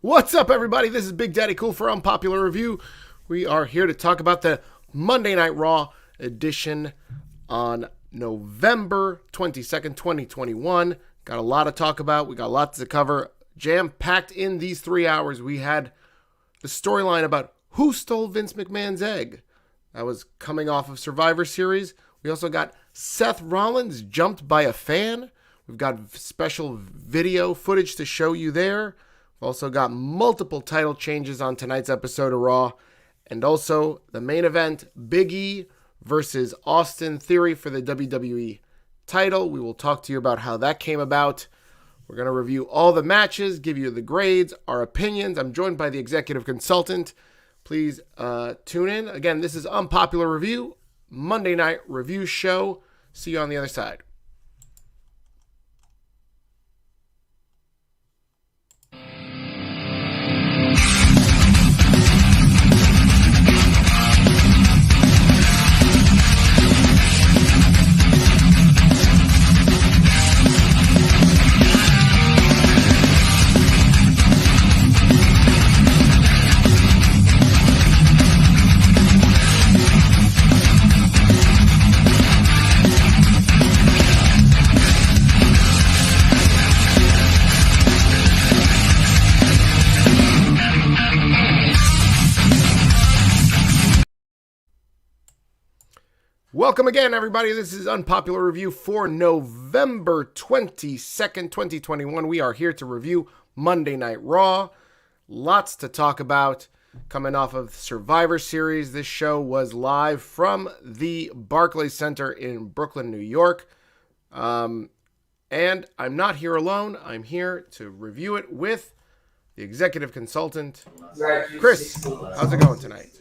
What's up, everybody? This is Big Daddy Cool for Unpopular Review. We are here to talk about the Monday Night Raw edition on November 22nd, 2021. Got a lot to talk about. We got lots to cover. Jam-packed in these 3 hours. We had the storyline about who stole Vince McMahon's egg. That was coming off of Survivor Series. We also got Seth Rollins jumped by a fan. We've got special video footage to show you there. We've also got multiple title changes on tonight's episode of Raw. And also the main event, Biggie versus Austin Theory for the WWE title. We will talk to you about how that came about. We're going to review all the matches, give you the grades, our opinions. I'm joined by the executive consultant. Please tune in. Again, this is Unpopular Review, Monday Night Review Show. See you on the other side. Welcome again, everybody. This is Unpopular Review for November 22nd, 2021. We are here to review Monday Night Raw. Lots to talk about. Coming off of Survivor Series, this show was live from the Barclays Center in Brooklyn, New York. And I'm not here alone. I'm here to review it with the executive consultant. Chris, how's it going tonight?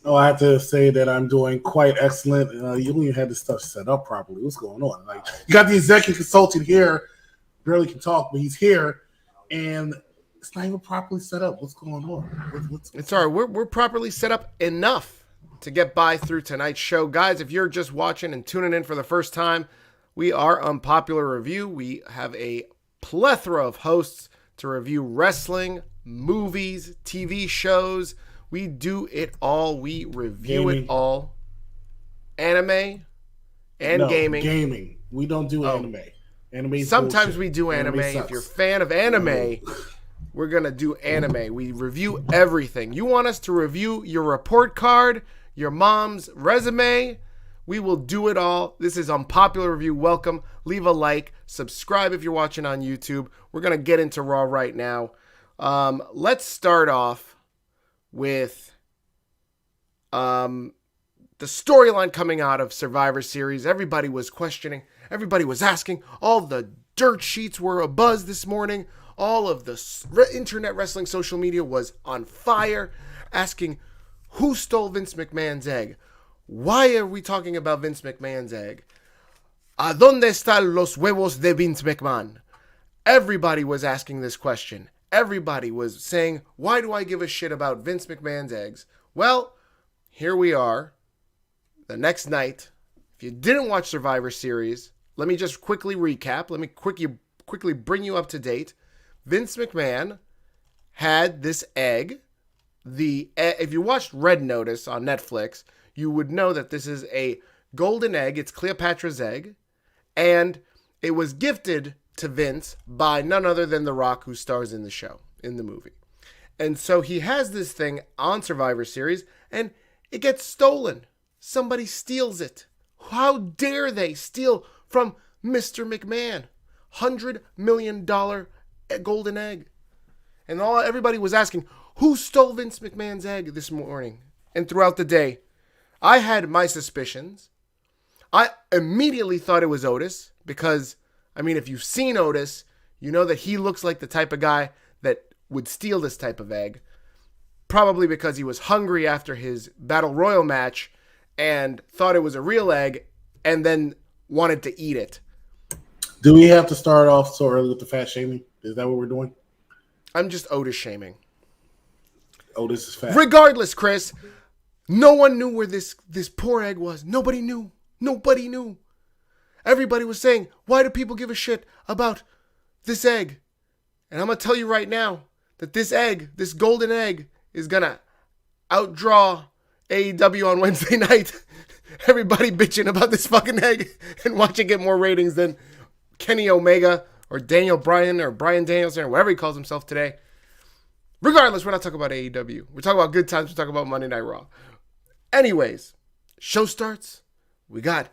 Oh, I have to say that I'm doing quite excellent. You don't even have this stuff set up properly. What's going on? Like, you got the executive consultant here, barely can talk, but he's here, and it's not even properly set up. What's going on? It's all right. We're properly set up enough to get by through tonight's show. Guys, if you're just watching and tuning in for the first time, we are Unpopular Review. We have a plethora of hosts to review wrestling, movies, TV shows. We do it all. We review it all. Anime and gaming. Gaming. We don't do anime. Anime. Sometimes bullshit. we do anime. Sucks. If you're a fan of anime, we're going to do anime. We review everything. You want us to review your report card, your mom's resume? We will do it all. This is Unpopular Review. Welcome. Leave a like. Subscribe if you're watching on YouTube. We're going to get into Raw right now. Let's start off with the storyline coming out of Survivor Series. Everybody was questioning. Everybody was asking. All the dirt sheets were abuzz this morning. All of the internet wrestling social media was on fire, asking who stole Vince McMahon's egg. Why are we talking about Vince McMahon's egg? ¿A dónde están los huevos de Vince McMahon? Everybody was asking this question. Everybody was saying, why do I give a shit about Vince McMahon's eggs? Well, here we are, the next night. If you didn't watch Survivor Series, let me just quickly recap. Let me quickly bring you up to date. Vince McMahon had this egg. If you watched Red Notice on Netflix, you would know that this is a golden egg. It's Cleopatra's egg. And it was gifted to Vince by none other than The Rock, who stars in the show, in the movie. And so he has this thing on Survivor Series, and it gets stolen. Somebody steals it. How dare they steal from Mr. McMahon? $100 million golden egg. And everybody was asking, who stole Vince McMahon's egg this morning and throughout the day? I had my suspicions. I immediately thought it was Otis because, I mean, if you've seen Otis, you know that he looks like the type of guy that would steal this type of egg. Probably because he was hungry after his Battle Royal match and thought it was a real egg and then wanted to eat it. Do we have to start off so early with the fat shaming? Is that what we're doing? I'm just Otis shaming. Otis is fat. Regardless, Chris, no one knew where this poor egg was. Nobody knew. Nobody knew. Everybody was saying, why do people give a shit about this egg? And I'm going to tell you right now, that this egg, this golden egg, is going to outdraw AEW on Wednesday night. Everybody bitching about this fucking egg and watch it get more ratings than Kenny Omega or Daniel Bryan or Bryan Danielson or whatever he calls himself today. Regardless, we're not talking about AEW. We're talking about good times. We're talking about Monday Night Raw. Anyways, show starts. We got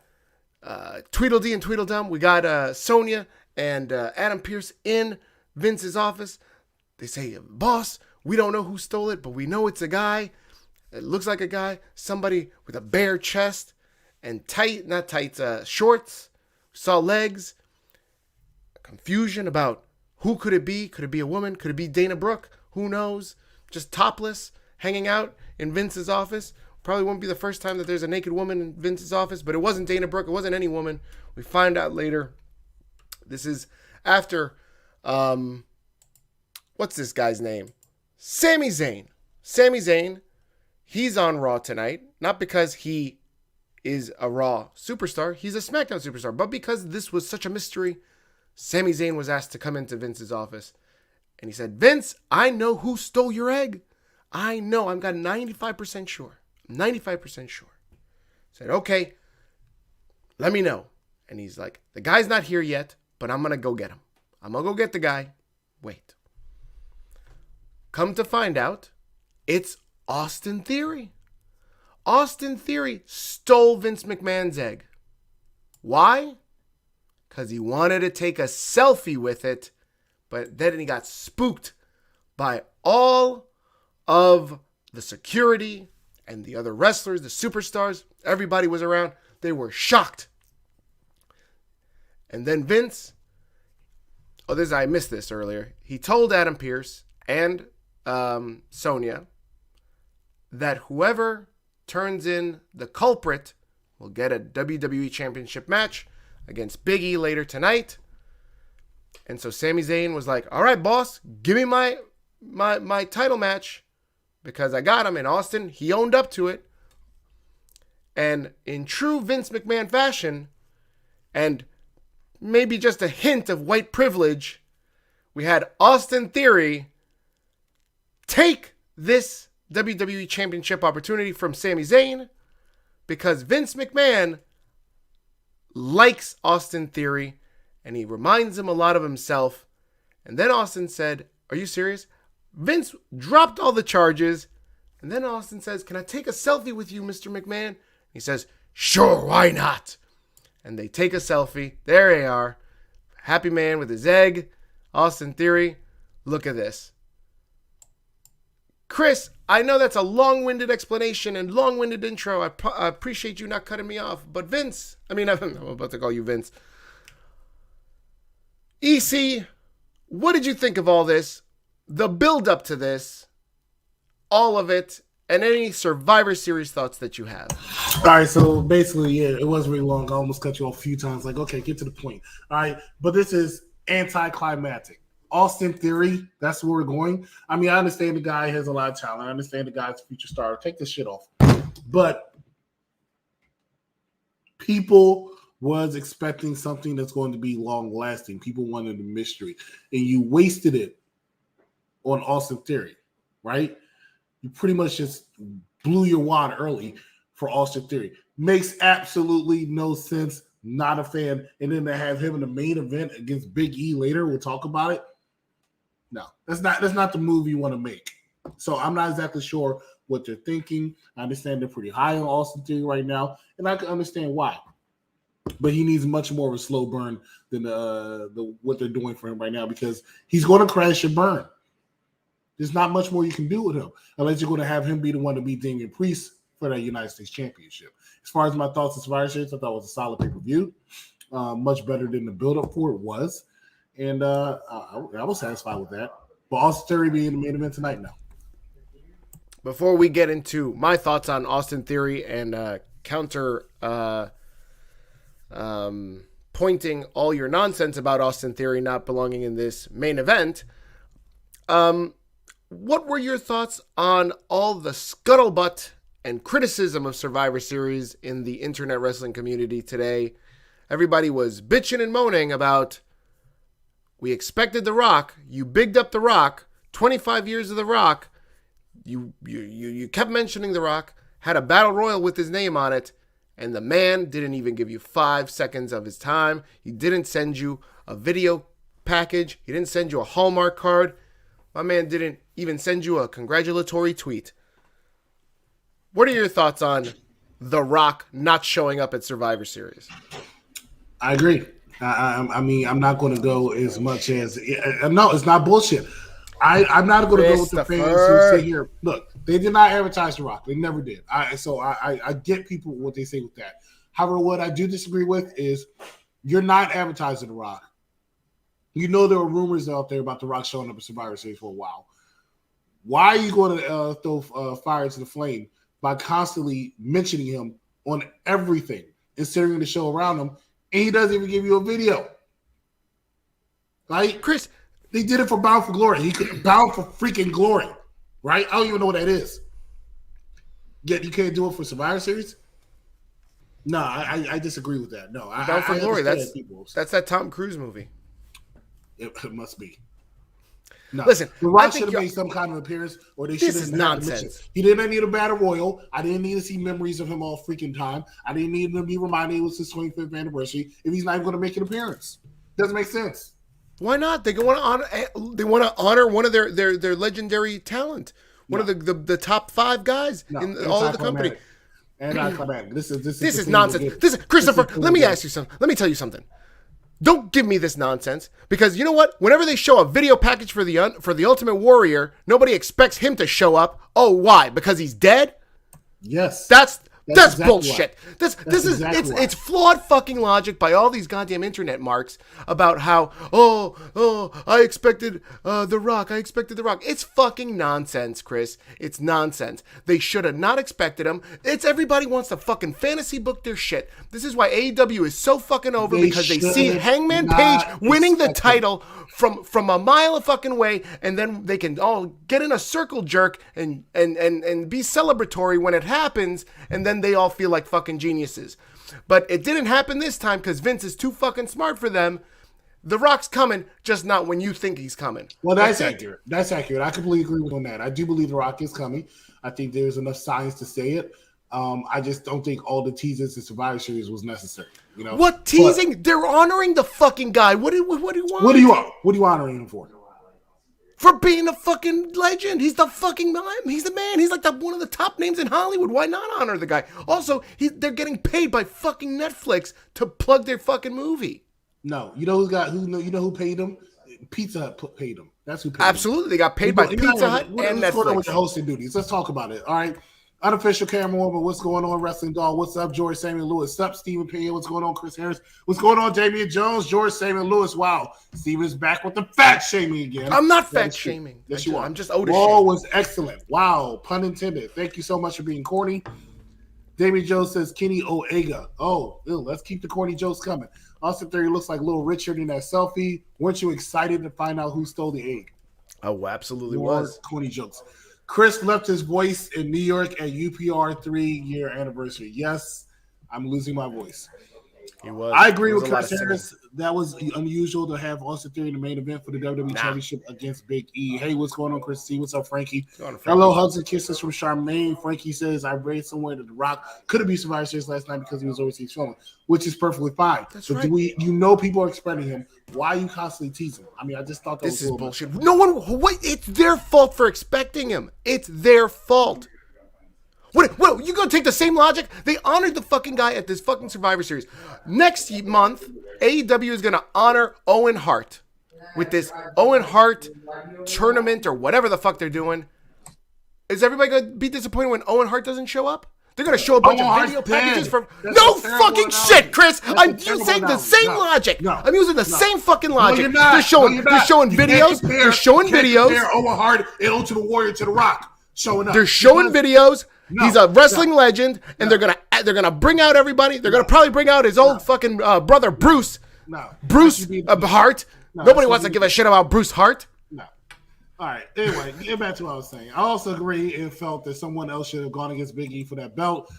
Tweedledee and Tweedledum. We got Sonya and Adam Pearce in Vince's office. They say, boss, we don't know who stole it, but we know it's a guy. It looks like a guy. Somebody with a bare chest and shorts. Saw legs. Confusion about who could it be. Could it be a woman? Could it be Dana Brooke? Who knows? Just topless, hanging out in Vince's office. Probably won't be the first time that there's a naked woman in Vince's office, but it wasn't Dana Brooke. It wasn't any woman. We find out later. This is after, what's this guy's name? Sami Zayn. Sami Zayn, he's on Raw tonight, not because he is a Raw superstar. He's a SmackDown superstar, but because this was such a mystery, Sami Zayn was asked to come into Vince's office. And he said, Vince, I know who stole your egg. I know. I'm got 95% sure. 95% sure. Said, okay, let me know. And he's like, the guy's not here yet, but I'm going to go get him. I'm going to go get the guy. Wait. Come to find out, it's Austin Theory. Austin Theory stole Vince McMahon's egg. Why? Because he wanted to take a selfie with it, but then he got spooked by all of the security and the other wrestlers, the superstars. Everybody was around. They were shocked. And then Vince, I missed this earlier. He told Adam Pearce and Sonya that whoever turns in the culprit will get a WWE Championship match against Biggie later tonight. And so Sami Zayn was like, all right, boss, give me my title match because I got him. In Austin, he owned up to it. And in true Vince McMahon fashion, and maybe just a hint of white privilege, we had Austin Theory take this WWE Championship opportunity from Sami Zayn because Vince McMahon likes Austin Theory and he reminds him a lot of himself. And then Austin said, are you serious? Vince dropped all the charges. And then Austin says, can I take a selfie with you, Mr. McMahon? He says, sure, why not? And they take a selfie. There they are. Happy man with his egg. Austin Theory. Look at this. Chris, I know that's a long-winded explanation and long-winded intro. I appreciate you not cutting me off. But I'm about to call you Vince. EC, what did you think of all this? The build-up to this, all of it, and any Survivor Series thoughts that you have. All right, so basically, yeah, it was really long. I almost cut you off a few times. Like, okay, get to the point. All right, but this is anticlimactic. Austin Theory, that's where we're going. I mean, I understand the guy has a lot of talent. I understand the guy's a future star. Take this shit off. But people was expecting something that's going to be long-lasting. People wanted a mystery. And you wasted it on Austin Theory, right? You pretty much just blew your wad early for Austin Theory. Makes absolutely no sense. Not a fan. And then to have him in the main event against Big E later, we'll talk about it. No, that's not the move you want to make. So I'm not exactly sure what they're thinking. I understand they're pretty high on Austin Theory right now, and I can understand why. But he needs much more of a slow burn than what they're doing for him right now because he's going to crash and burn. There's not much more you can do with him unless you're going to have him be the one to beat Damien Priest for that United States Championship. As far as my thoughts on Survivor Series, I thought it was a solid pay-per-view. Much better than the build-up for it was. And I was satisfied with that. But Austin Theory being the main event tonight now. Before we get into my thoughts on Austin Theory and counter pointing all your nonsense about Austin Theory not belonging in this main event, what were your thoughts on all the scuttlebutt and criticism of Survivor Series in the internet wrestling community today? Everybody was bitching and moaning about, we expected The Rock, you bigged up The Rock 25 years of The Rock, you kept mentioning The Rock, had a battle royal with his name on it, and the man didn't even give you 5 seconds of his time. He didn't send you a video package. He didn't send you a Hallmark card. My man didn't even send you a congratulatory tweet. What are your thoughts on The Rock not showing up at Survivor Series? I agree. I mean, I'm not going to go as much as no. It's not bullshit. I'm not going to go with the fans who say here. Look, they did not advertise The Rock. They never did. I get people what they say with that. However, what I do disagree with is you're not advertising The Rock. You know there were rumors out there about The Rock showing up at Survivor Series for a while. Why are you going to throw fire to the flame by constantly mentioning him on everything and centering the show around him, and he doesn't even give you a video? Right? Chris, they did it for Bound for Glory. He could Bound for freaking Glory, right? I don't even know what that is. Yet you can't do it for Survivor Series? No, I disagree with that. No, Bound for Glory. That's that Tom Cruise movie. It must be. No. Listen, The Rock should have made some kind of appearance, or they should have. This is nonsense. He didn't need a battle royal. I didn't need to see memories of him all freaking time. I didn't need to be reminded it was his 25th anniversary if he's not even going to make an appearance. Doesn't make sense. Why not? They want to honor. They want to honor one of their legendary talent. One of the top 5 guys in all of the company. And I come back. This is nonsense. This is Christopher. Let me ask you something. Let me tell you something. Don't give me this nonsense, because you know what? Whenever they show a video package for the Ultimate Warrior, nobody expects him to show up. Oh, why? Because he's dead? Yes. That's exactly bullshit. It's flawed fucking logic by all these goddamn internet marks about how I expected The Rock. I expected The Rock. It's fucking nonsense, Chris. It's nonsense. They should have not expected him. It's everybody wants to fucking fantasy book their shit. This is why AEW is so fucking over, because they see Hangman Page winning the title from a mile a fucking way, and then they can all get in a circle jerk and be celebratory when it happens, and then they all feel like fucking geniuses. But it didn't happen this time because Vince is too fucking smart for them. The Rock's coming, just not when you think he's coming. Well, that's accurate. That's accurate. I completely agree with on that. I do believe The Rock is coming. I think there's enough science to say it. I just don't think all the teasers in Survivor Series was necessary. You know what teasing? But they're honoring the fucking guy. What do you want? What do you want? What are you honoring him for? For being a fucking legend. He's the fucking man. He's the man. He's like one of the top names in Hollywood. Why not honor the guy? Also, they're getting paid by fucking Netflix to plug their fucking movie. No, you know who paid him? Pizza Hut paid him. That's who paid him. Absolutely, they got paid by Pizza Hut and Netflix. Let's go with the hosting duties. Let's talk about it. All right. Unofficial camera woman, what's going on, Wrestling Doll? What's up, George Samuel Lewis? What's up, Stephen Pena? What's going on, Chris Harris? What's going on, Damien Jones? George Samuel Lewis. Wow, Stephen is back with the fat shaming again. I'm not fat shaming. Yes, you are. I'm just Otis. Raw was excellent. Wow, pun intended. Thank you so much for being corny. Damien Jones says Kenny Omega. Oh, let's keep the corny jokes coming. Austin Theory looks like Little Richard in that selfie. Weren't you excited to find out who stole the egg? Oh, absolutely More was. Corny jokes. Chris left his voice in New York at UPR 3-year anniversary. Yes, I'm losing my voice. He was. I agree with Chris Harris. That was unusual to have Austin Theory in the main event for the WWE Championship against Big E. Hey, what's going on, Chris C? What's up, Frankie? Hello, hugs and kisses from Charmaine. Frankie says, I read somewhere that The Rock could have been Survivor Series last night because he was overseas filming, which is perfectly fine. That's but right. People are expecting him. Why are you constantly teasing him? I mean, I just thought this is bullshit. No one. Wait, it's their fault for expecting him. It's their fault. What, you gonna take the same logic? They honored the fucking guy at this fucking Survivor Series. Next month, AEW is gonna honor Owen Hart with this Owen Hart tournament or whatever the fuck they're doing. Is everybody gonna be disappointed when Owen Hart doesn't show up? They're gonna show a bunch of video packages from no fucking shit, Chris. I'm using the same logic. I'm using the same fucking logic. They're showing videos. They're showing videos. Owen Hart and Ultimate Warrior to The Rock showing up. They're showing videos. He's a wrestling legend, and they're gonna bring out everybody. They're gonna probably bring out his old fucking brother Bruce. Bruce Hart. Nobody wants to give a shit about Bruce Hart. No. All right. Anyway, get back to what I was saying. I also agree and felt that someone else should have gone against Biggie for that belt.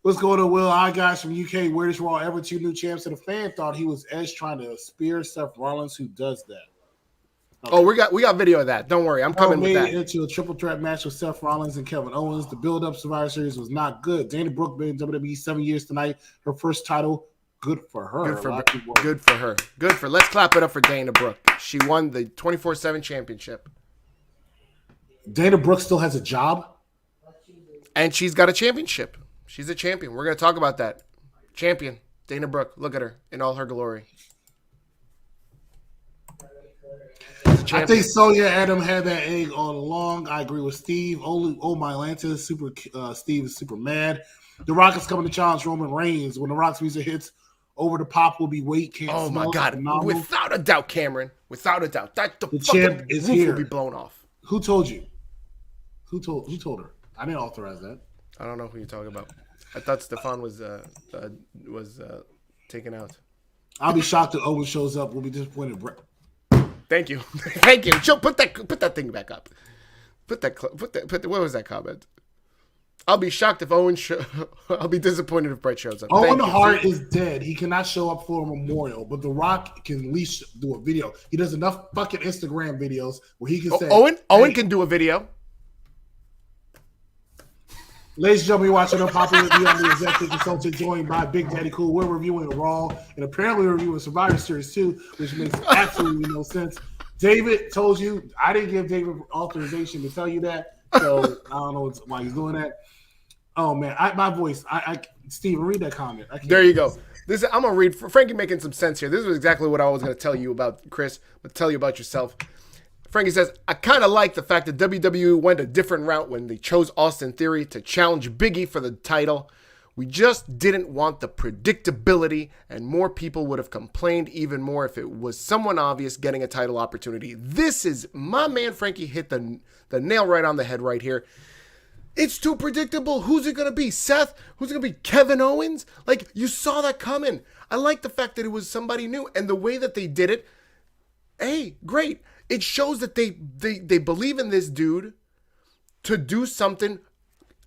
What's going on, Will? Hi, guys from UK. Weirdest Raw ever. 2 new champs. And a fan thought he was Edge trying to spear Seth Rollins. Who does that? Okay. Oh, we got video of that. Don't worry, I'm coming with that. Made it into a triple threat match with Seth Rollins and Kevin Owens. The build-up Survivor Series was not good. Dana Brooke been in WWE 7 years tonight. Her first title. Good for her. Good for her. Let's clap it up for Dana Brooke. She won the 24/7 championship. Dana Brooke still has a job, and she's got a championship. She's a champion. We're gonna talk about that. Champion Dana Brooke. Look at her in all her glory. I think Sonya Adam had that egg all along. I agree with Steve. Oh my Atlanta, Steve is super mad. The Rock is coming to challenge Roman Reigns. When the Rock's music hits, Over the Pop will be weight. Can't oh smell my God! Phenomenal. Without a doubt, Cameron. Without a doubt, that the champ is roof here. Will be blown off. Who told you? Who told her? I didn't authorize that. I don't know who you're talking about. I thought Stefan was taken out. I'll be shocked if Owens shows up. We'll be disappointed. Thank you. Thank you. Joe, put that thing back up. Put what was that comment? I'll be shocked if Owen I'll be disappointed if Brett shows up. Owen Hart is dead. He cannot show up for a memorial, but The Rock can at least do a video. He does enough fucking Instagram videos where he can say Owen can do a video. Ladies and gentlemen, you're watching Unpopular. I'm the executive consultant joined by Big Daddy Cool. We're reviewing Raw and apparently reviewing Survivor Series 2, which makes absolutely no sense. David told you, I didn't give David authorization to tell you that, so I don't know why he's doing that. Oh, man, my voice. Steven, read that comment. There you go. I'm going to read. Frankie making some sense here. This is exactly what I was going to tell you about, Chris, but tell you about yourself. Frankie says, I kind of like the fact that WWE went a different route when they chose Austin Theory to challenge Biggie for the title. We just didn't want the predictability, and more people would have complained even more if it was someone obvious getting a title opportunity. This is, my man Frankie hit the nail right on the head right here. It's too predictable. Who's it going to be? Seth? Who's it going to be? Kevin Owens? Like, you saw that coming. I like the fact that it was somebody new, and the way that they did it, hey, great. It shows that they believe in this dude to do something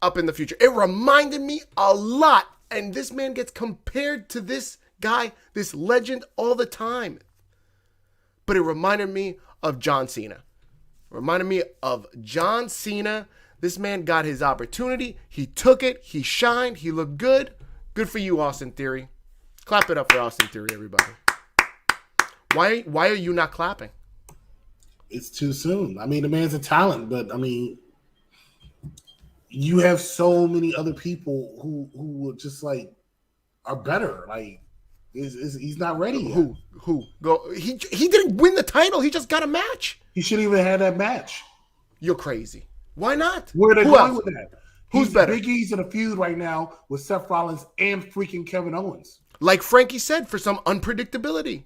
up in the future. It reminded me a lot, and this man gets compared to this guy, this legend, all the time. But it reminded me of John Cena. This man got his opportunity. He took it. He shined. He looked good. Good for you, Austin Theory. Clap it up for Austin Theory, everybody. Why are you not clapping? It's too soon. I mean, the man's a talent, but I mean, you have so many other people who would just like are better. Like, he's not ready yet. Who? Go. He didn't win the title. He just got a match. He shouldn't even have that match. You're crazy. Why not? Where are they going with that? Who's better? Big E's in a feud right now with Seth Rollins and freaking Kevin Owens. Like Frankie said, for some unpredictability.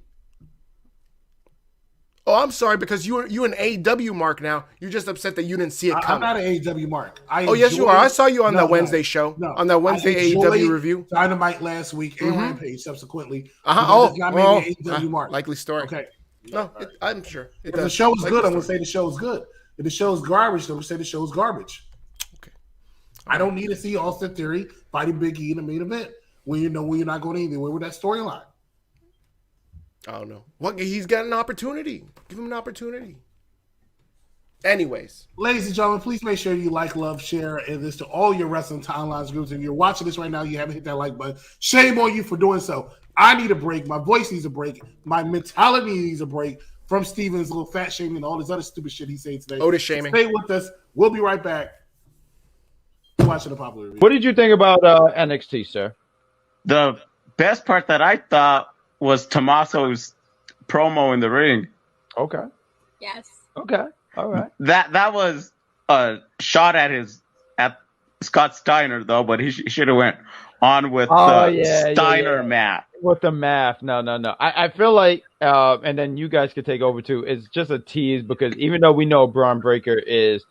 Oh, I'm sorry, because you an AEW mark now. You're just upset that you didn't see it coming. I'm not an AEW mark. Yes, you are. I saw you on that Wednesday show. No. On that Wednesday AEW review. Dynamite last week and Rampage subsequently. AEW mark. Likely story. Okay. No, I'm sure. If the show is good, I'm going to say the show is good. If the show is garbage, I'm going to say the show is garbage. Okay. I don't need to see Austin Theory fighting Big E in the main event when you know you're not going anywhere with that storyline. I don't know. What? He's got an opportunity. Give him an opportunity. Anyways. Ladies and gentlemen, please make sure you like, love, share, and this to all your wrestling timelines groups. If you're watching this right now, you haven't hit that like button. Shame on you for doing so. I need a break. My voice needs a break. My mentality needs a break from Steven's little fat shaming and all this other stupid shit he said today. Otis shaming. Stay with us. We'll be right back. You're watching the Popular Review. What did you think about NXT, sir? The best part that I thought was Tommaso's promo in the ring. Okay. Yes. Okay. All right. That was a shot at Scott Steiner though, but he should have went on with the Steiner math. With the math, no. I feel like, and then you guys could take over too. It's just a tease because even though we know Braun Breaker is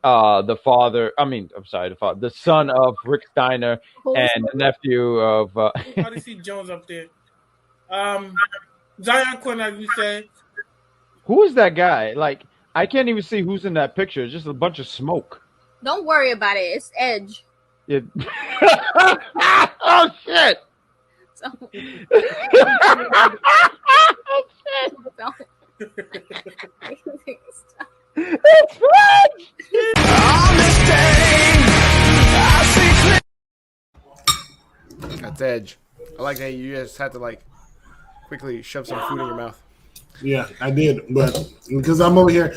the son of Rick Steiner and the nephew of. How do you see Jones up there? Zion Quinn, as you said. Who is that guy? Like, I can't even see who's in that picture. It's just a bunch of smoke. Don't worry about it. It's Edge. Oh, shit. So, Edge. I like that you just had to like quickly shove some food in your mouth. Yeah, I did, but because I'm over here,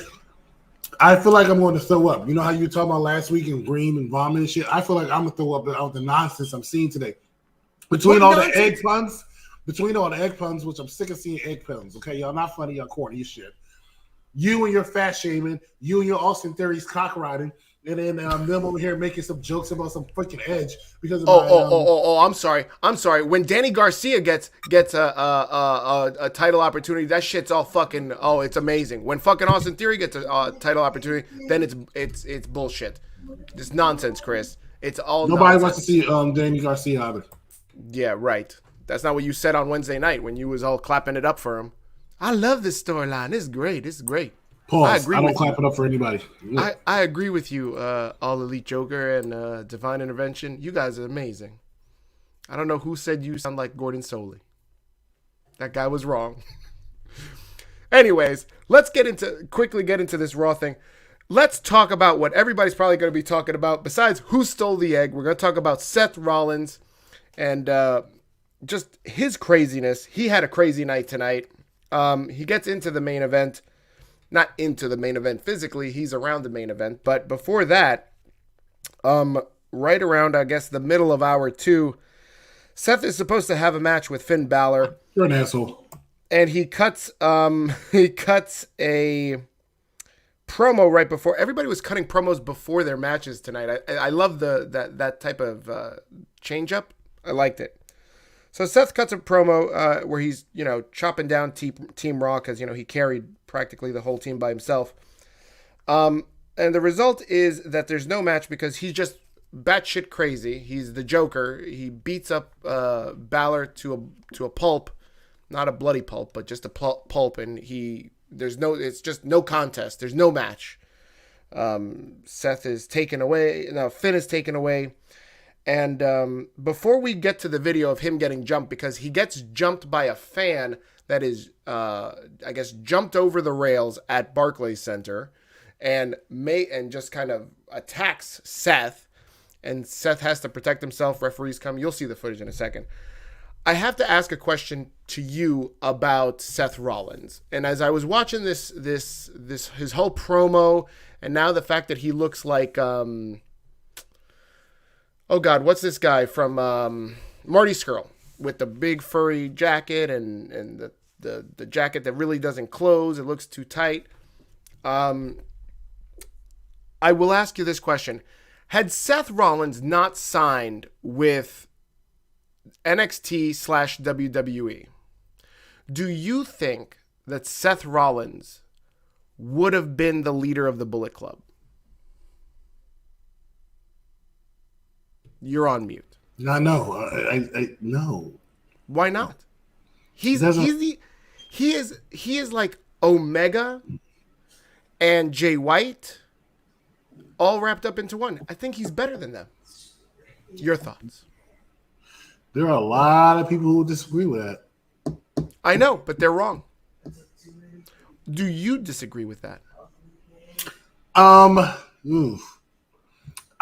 I feel like I'm going to throw up. You know how you were talking about last week and green and vomit and shit? I feel like I'm going to throw up out the nonsense I'm seeing today. Between all the egg puns, which I'm sick of seeing egg puns, okay? Y'all not funny, y'all corny as shit. You and your fat shaming, you and your Austin Theory's cock riding, and then them over here making some jokes about some freaking Edge because of I'm sorry. When Danny Garcia gets a title opportunity, that shit's all fucking it's amazing. When fucking Austin Theory gets a title opportunity, then it's bullshit. It's nonsense, Chris. It's all nobody nonsense. wants to see Danny Garcia either. Yeah, right. That's not what you said on Wednesday night when you was all clapping it up for him. I love this storyline. It's great. It's great. Pause. I don't clap it up for anybody. I agree with you, All Elite Joker and Divine Intervention. You guys are amazing. I don't know who said you sound like Gordon Soley. That guy was wrong. Anyways, let's quickly get into this Raw thing. Let's talk about what everybody's probably going to be talking about. Besides who stole the egg, we're going to talk about Seth Rollins and just his craziness. He had a crazy night tonight. He gets into the main event. Not into the main event physically, he's around the main event. But before that, right around, I guess, the middle of hour 2, Seth is supposed to have a match with Finn Balor. You're an asshole. And he cuts a promo right before. Everybody was cutting promos before their matches tonight. I love that type of change up. I liked it. So Seth cuts a promo where he's, chopping down Team Raw because, he carried practically the whole team by himself. And the result is that there's no match because he's just batshit crazy. He's the Joker. He beats up Balor to a pulp, not a bloody pulp, but just a pulp. And it's just no contest. There's no match. Seth is taken away. No, Finn is taken away. And before we get to the video of him getting jumped, because he gets jumped by a fan that is, I guess, jumped over the rails at Barclays Center and just kind of attacks Seth. And Seth has to protect himself. Referees come. You'll see the footage in a second. I have to ask a question to you about Seth Rollins. And as I was watching this his whole promo, and now the fact that he looks like oh God, what's this guy from Marty Scurll with the big furry jacket and the jacket that really doesn't close. It looks too tight. I will ask you this question. Had Seth Rollins not signed with NXT/WWE, do you think that Seth Rollins would have been the leader of the Bullet Club? You're on mute. No, no. Why not? He is like Omega and Jay White all wrapped up into one. I think he's better than them. Your thoughts? There are a lot of people who disagree with that. I know, but they're wrong. Do you disagree with that? I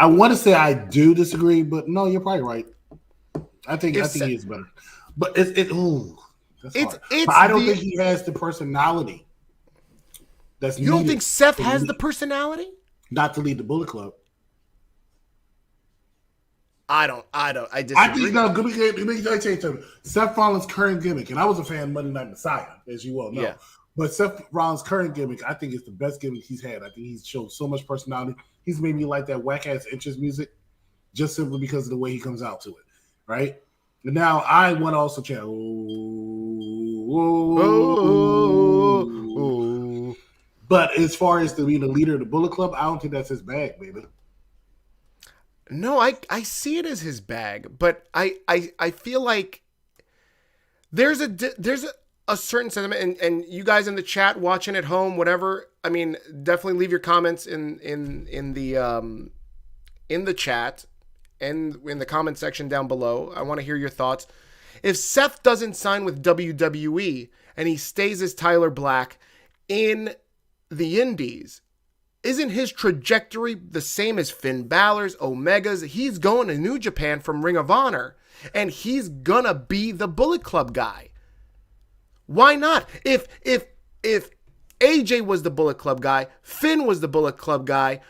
want to say I do disagree, but no, you're probably right. I think he is better. But that's hard. But I don't think he has the personality. You don't think Seth has the personality? Not to lead the Bullet Club. I disagree. I think no. Let me change something. Seth Rollins' current gimmick, and I was a fan of Monday Night Messiah, as you well know. Yeah. But Seth Rollins' current gimmick, I think, is the best gimmick he's had. I think he's shown so much personality. He's made me like that whack-ass entrance music just simply because of the way he comes out to it, right? And now I want to also chant. But as far as to be the leader of the Bullet Club, I don't think that's his bag, baby. No, I see it as his bag, but I feel like there's a certain sentiment, and you guys in the chat watching at home, whatever. I mean, definitely leave your comments in the chat and in the comment section down below. I want to hear your thoughts. If Seth doesn't sign with WWE and he stays as Tyler Black in the Indies, isn't his trajectory the same as Finn Balor's, Omega's? He's going to New Japan from Ring of Honor. and he's gonna be the Bullet Club guy. Why not? If AJ was the Bullet Club guy, Finn was the Bullet Club guy,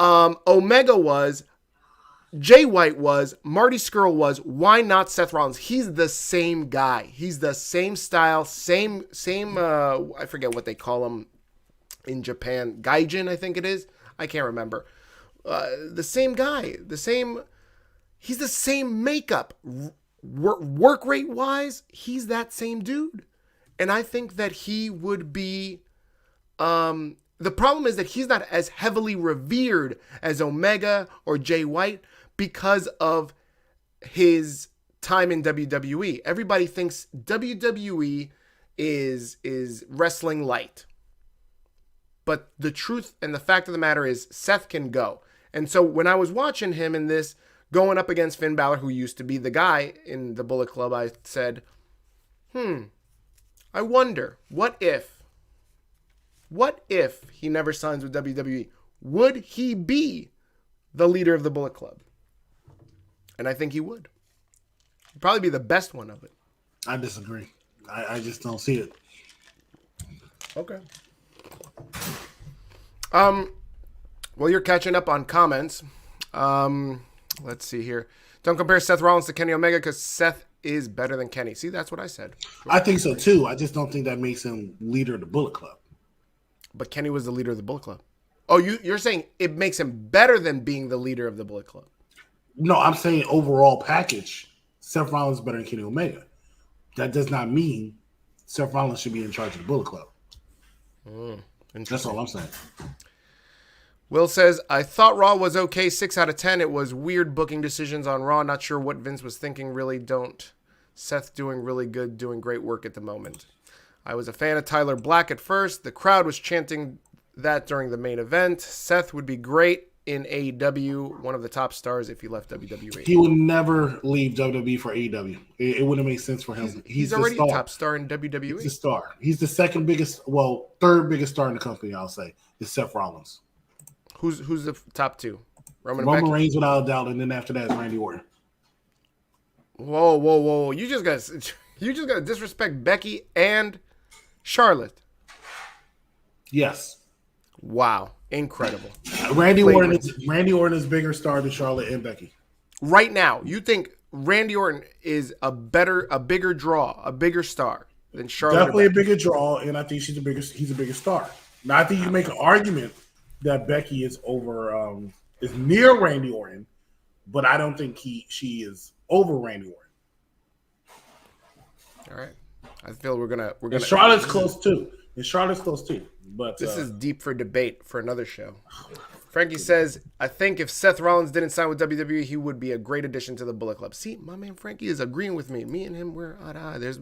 Omega was, Jay White was, Marty Scurll was, why not Seth Rollins? He's the same guy. He's the same style, same I forget what they call him in Japan. Gaijin, I think it is. I can't remember. The same guy, he's the same makeup. Work rate wise, he's that same dude. And I think that he would be, the problem is that he's not as heavily revered as Omega or Jay White because of his time in WWE. Everybody thinks WWE is wrestling light. But the truth and the fact of the matter is Seth can go. And so when I was watching him in this, going up against Finn Balor, who used to be the guy in the Bullet Club, I said, I wonder, what if he never signs with WWE? Would he be the leader of the Bullet Club? And I think he would. He'd probably be the best one of it. I disagree. I just don't see it. Okay. Well, you're catching up on comments. Let's see here. Don't compare Seth Rollins to Kenny Omega because Seth is better than Kenny. See, that's what I said. I think so too. I just don't think that makes him leader of the Bullet Club. But Kenny was the leader of the Bullet Club. Oh, you're saying it makes him better than being the leader of the Bullet Club? No, I'm saying overall package, Seth Rollins is better than Kenny Omega. That does not mean Seth Rollins should be in charge of the Bullet Club. That's all I'm saying. Will says, I thought Raw was okay, 6 out of 10. It was weird booking decisions on Raw. Not sure what Vince was thinking. Really don't. Seth doing really good, doing great work at the moment. I was a fan of Tyler Black at first. The crowd was chanting that during the main event. Seth would be great in AEW, one of the top stars if he left WWE. He would never leave WWE for AEW. It wouldn't make sense for him. He's already a top star in WWE. He's a star. He's the second biggest, third biggest star in the company, I'll say, is Seth Rollins. Who's the top two? Roman Reigns without a doubt, and then after that is Randy Orton. Whoa. You just gotta disrespect Becky and Charlotte. Yes. Wow. Incredible. Randy Orton is bigger star than Charlotte and Becky. Right now, you think Randy Orton is a bigger draw, a bigger star than Charlotte? Definitely a bigger draw, and I think he's a bigger star. Now I think you make an argument that Becky is is near Randy Orton, but I don't think she is over Randy Orton. All right. I feel we're gonna. And Charlotte's close too. But this is deep for debate for another show. Frankie says, I think if Seth Rollins didn't sign with WWE, he would be a great addition to the Bullet Club. See, my man Frankie is agreeing with me. Me and him, we're eye to eye. There's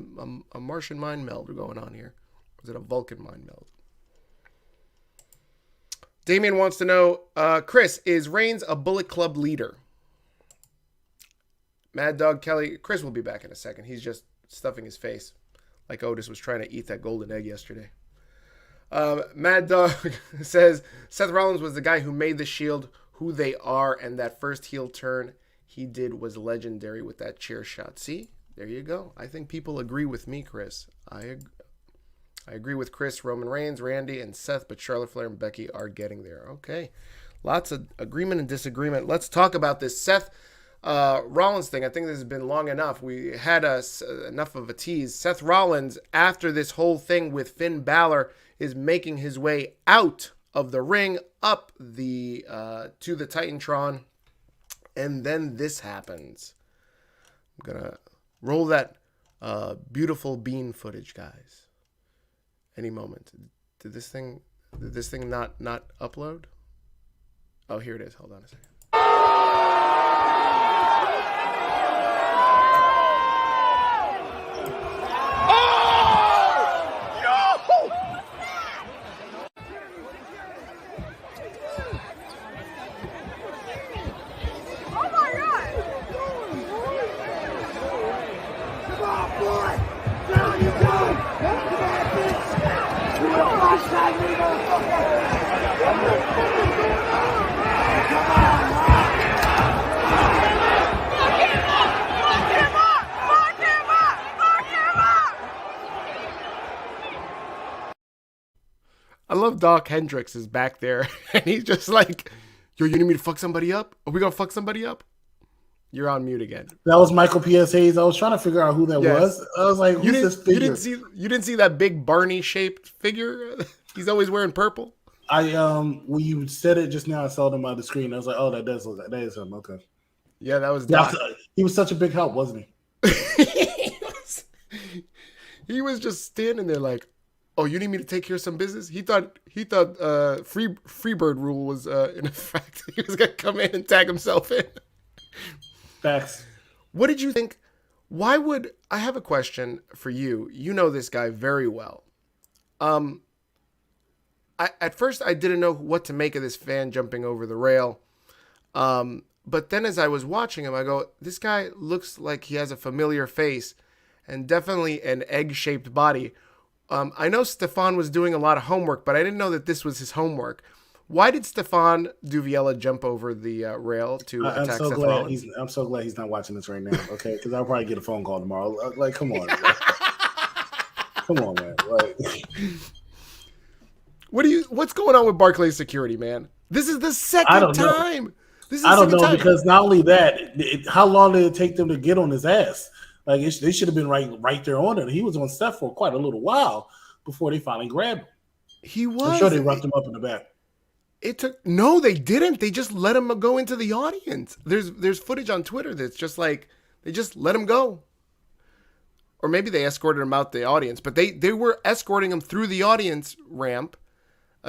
a Martian mind meld going on here. Or is it a Vulcan mind meld? Damien wants to know, Chris, is Reigns a Bullet Club leader? Mad Dog Kelly, Chris will be back in a second. He's just stuffing his face like Otis was trying to eat that golden egg yesterday. Mad Dog says, Seth Rollins was the guy who made the Shield who they are, and that first heel turn he did was legendary with that chair shot. See? There you go. I think people agree with me, Chris. I agree with Chris, Roman Reigns, Randy, and Seth, but Charlotte Flair and Becky are getting there. Okay. Lots of agreement and disagreement. Let's talk about this Seth Rollins thing. I think this has been long enough. We had enough of a tease. Seth Rollins, after this whole thing with Finn Balor, is making his way out of the ring, up the to the Titantron, and then this happens. I'm gonna roll that beautiful bean footage, guys. Any moment. Did this thing not upload? Oh, here it is. Hold on a second. I love Doc Hendricks is back there, and he's just like, yo, you need me to fuck somebody up? Are we gonna fuck somebody up? You're on mute again. That was Michael P.S. Hayes. I was trying to figure out who that was. I was like, who's this figure? You didn't see that big Barney-shaped figure? He's always wearing purple. When you said it just now, I saw them on the screen. I was like, oh, that does look like that is him. Okay. Yeah, that was Doc. He was such a big help, wasn't he? He was just standing there like, oh, you need me to take care of some business? He thought Freebird rule was in effect. He was gonna come in and tag himself in. Facts. What did you think? I have a question for you. You know this guy very well. At first I didn't know what to make of this fan jumping over the rail. But then as I was watching him, I go, this guy looks like he has a familiar face and definitely an egg-shaped body. I know Stefan was doing a lot of homework, but I didn't know that this was his homework. Why did Stefan Duviella jump over the rail to attack Seth Rollins? I'm so glad he's not watching this right now, okay? Because I'll probably get a phone call tomorrow. Like, come on. Come on, man. Like, what's going on with Barclays security, man? This is the second time. I don't know because not only that, how long did it take them to get on his ass? Like they should have been right there on it. He was on Seth for quite a little while before they finally grabbed him. He was. I'm sure they roughed him up in the back. No, they didn't. They just let him go into the audience. There's footage on Twitter that's just like they just let him go. Or maybe they escorted him out the audience, but they were escorting him through the audience ramp,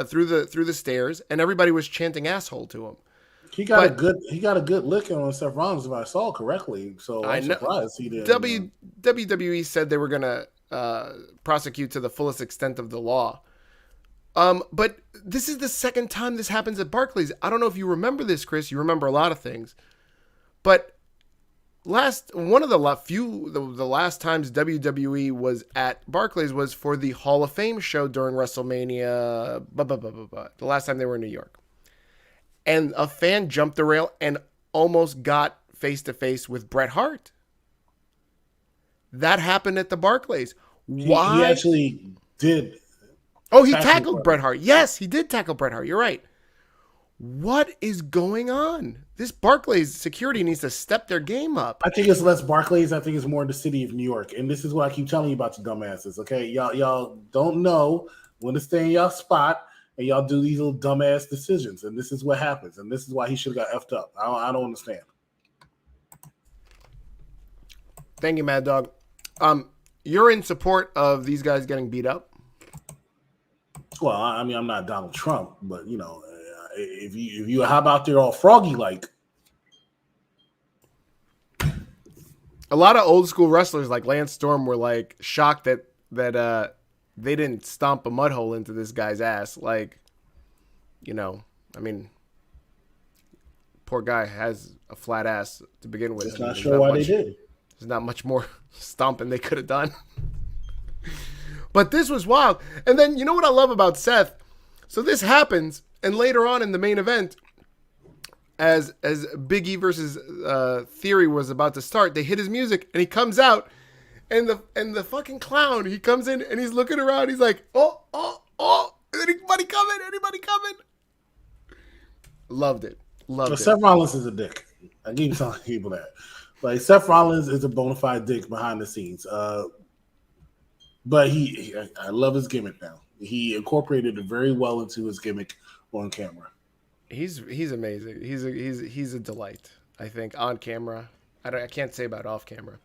through the stairs, and everybody was chanting asshole to him. He got a good lick on Seth Rollins if I saw correctly. So I'm surprised he didn't. WWE said they were gonna prosecute to the fullest extent of the law. But this is the second time this happens at Barclays. I don't know if you remember this, Chris. You remember a lot of things, but the last times WWE was at Barclays was for the Hall of Fame show during WrestleMania. The last time they were in New York. And a fan jumped the rail and almost got face-to-face with Bret Hart. That happened at the Barclays. Why? He actually did. Oh, he tackled Bret Hart. Yes, he did tackle Bret Hart. You're right. What is going on? This Barclays security needs to step their game up. I think it's less Barclays. I think it's more the city of New York. And this is what I keep telling you about you dumbasses, okay? Y'all don't know when to stay in y'all spot. And y'all do these little dumbass decisions, and this is what happens, and this is why he should have got effed up. I don't understand. Thank you, Mad Dog. You're in support of these guys getting beat up? Well, I mean, I'm not Donald Trump, but you know, if you hop out there all froggy like. A lot of old school wrestlers like Lance Storm were like shocked that they didn't stomp a mud hole into this guy's ass. Like, you know, I mean, poor guy has a flat ass to begin with. Just not sure why they did. There's not much more stomping they could have done. But this was wild. And then, you know what I love about Seth? So this happens, and later on in the main event, as Biggie versus Theory was about to start, they hit his music, and he comes out, and the fucking clown, he comes in and he's looking around. He's like, oh, anybody coming? Loved it. Seth Rollins is a dick. I keep telling people that. Like, Seth Rollins is a bona fide dick behind the scenes. But I love his gimmick now. He incorporated it very well into his gimmick on camera. He's amazing. He's a delight, I think, on camera. I can't say about off camera.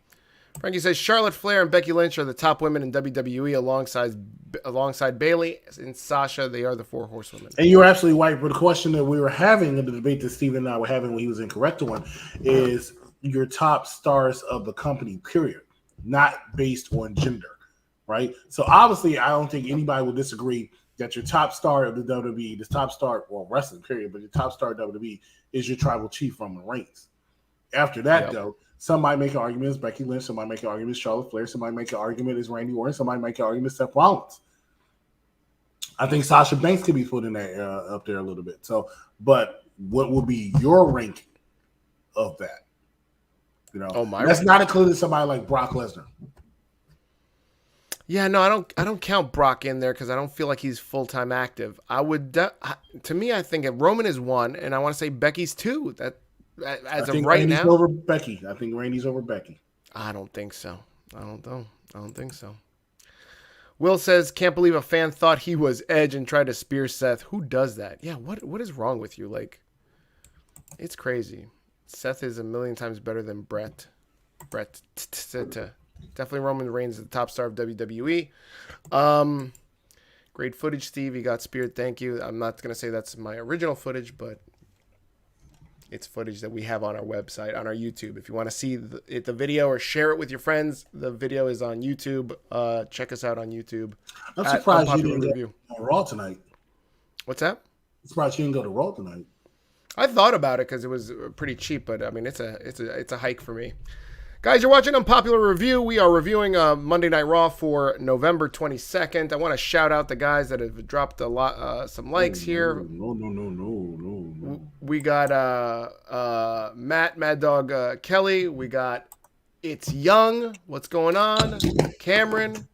Frankie says Charlotte Flair and Becky Lynch are the top women in WWE alongside Bayley and Sasha. They are the 4 horsewomen. And you're absolutely right. But the question that we were having in the debate that Steven and I were having when he was incorrect on is your top stars of the company, period, not based on gender, right? So obviously, I don't think anybody would disagree that your top star of the WWE, the top star, well, wrestling, period, but your top star of WWE is your tribal chief, Roman Reigns. After that, though, some might make an argument as Becky Lynch, some might make an argument as Charlotte Flair, some might make an argument as Randy Orton, some might make an argument as Seth Rollins. I think Sasha Banks could be put in that up there a little bit. So, but what would be your ranking of that? You know, that's not including somebody like Brock Lesnar. Yeah, no, I don't count Brock in there because I don't feel like he's full-time active. I would, to me, I think Roman is 1, and I want to say Becky's 2. That as of right Randy's now, over Becky. I think Randy's over Becky. I don't think so. I don't know. I don't think so. Will says, can't believe a fan thought he was Edge and tried to spear Seth. Who does that? Yeah, what is wrong with you? Like, it's crazy. Seth is a million times better than Brett. Definitely Roman Reigns is the top star of WWE. Great footage, Steve. You got speared. Thank you. I'm not going to say that's my original footage, but it's footage that we have on our website, on our YouTube. If you want to see the video or share it with your friends, the video is on YouTube. Check us out on YouTube. I'm surprised you didn't review. Go to Raw tonight. What's that? I'm surprised you didn't go to Raw tonight. I thought about it because it was pretty cheap, but I mean, it's a hike for me. Guys, you're watching Unpopular Review. We are reviewing Monday Night Raw for November 22nd. I want to shout out the guys that have dropped some likes here. No. We got Mad Dog Kelly. We got It's Young. What's going on? Cameron,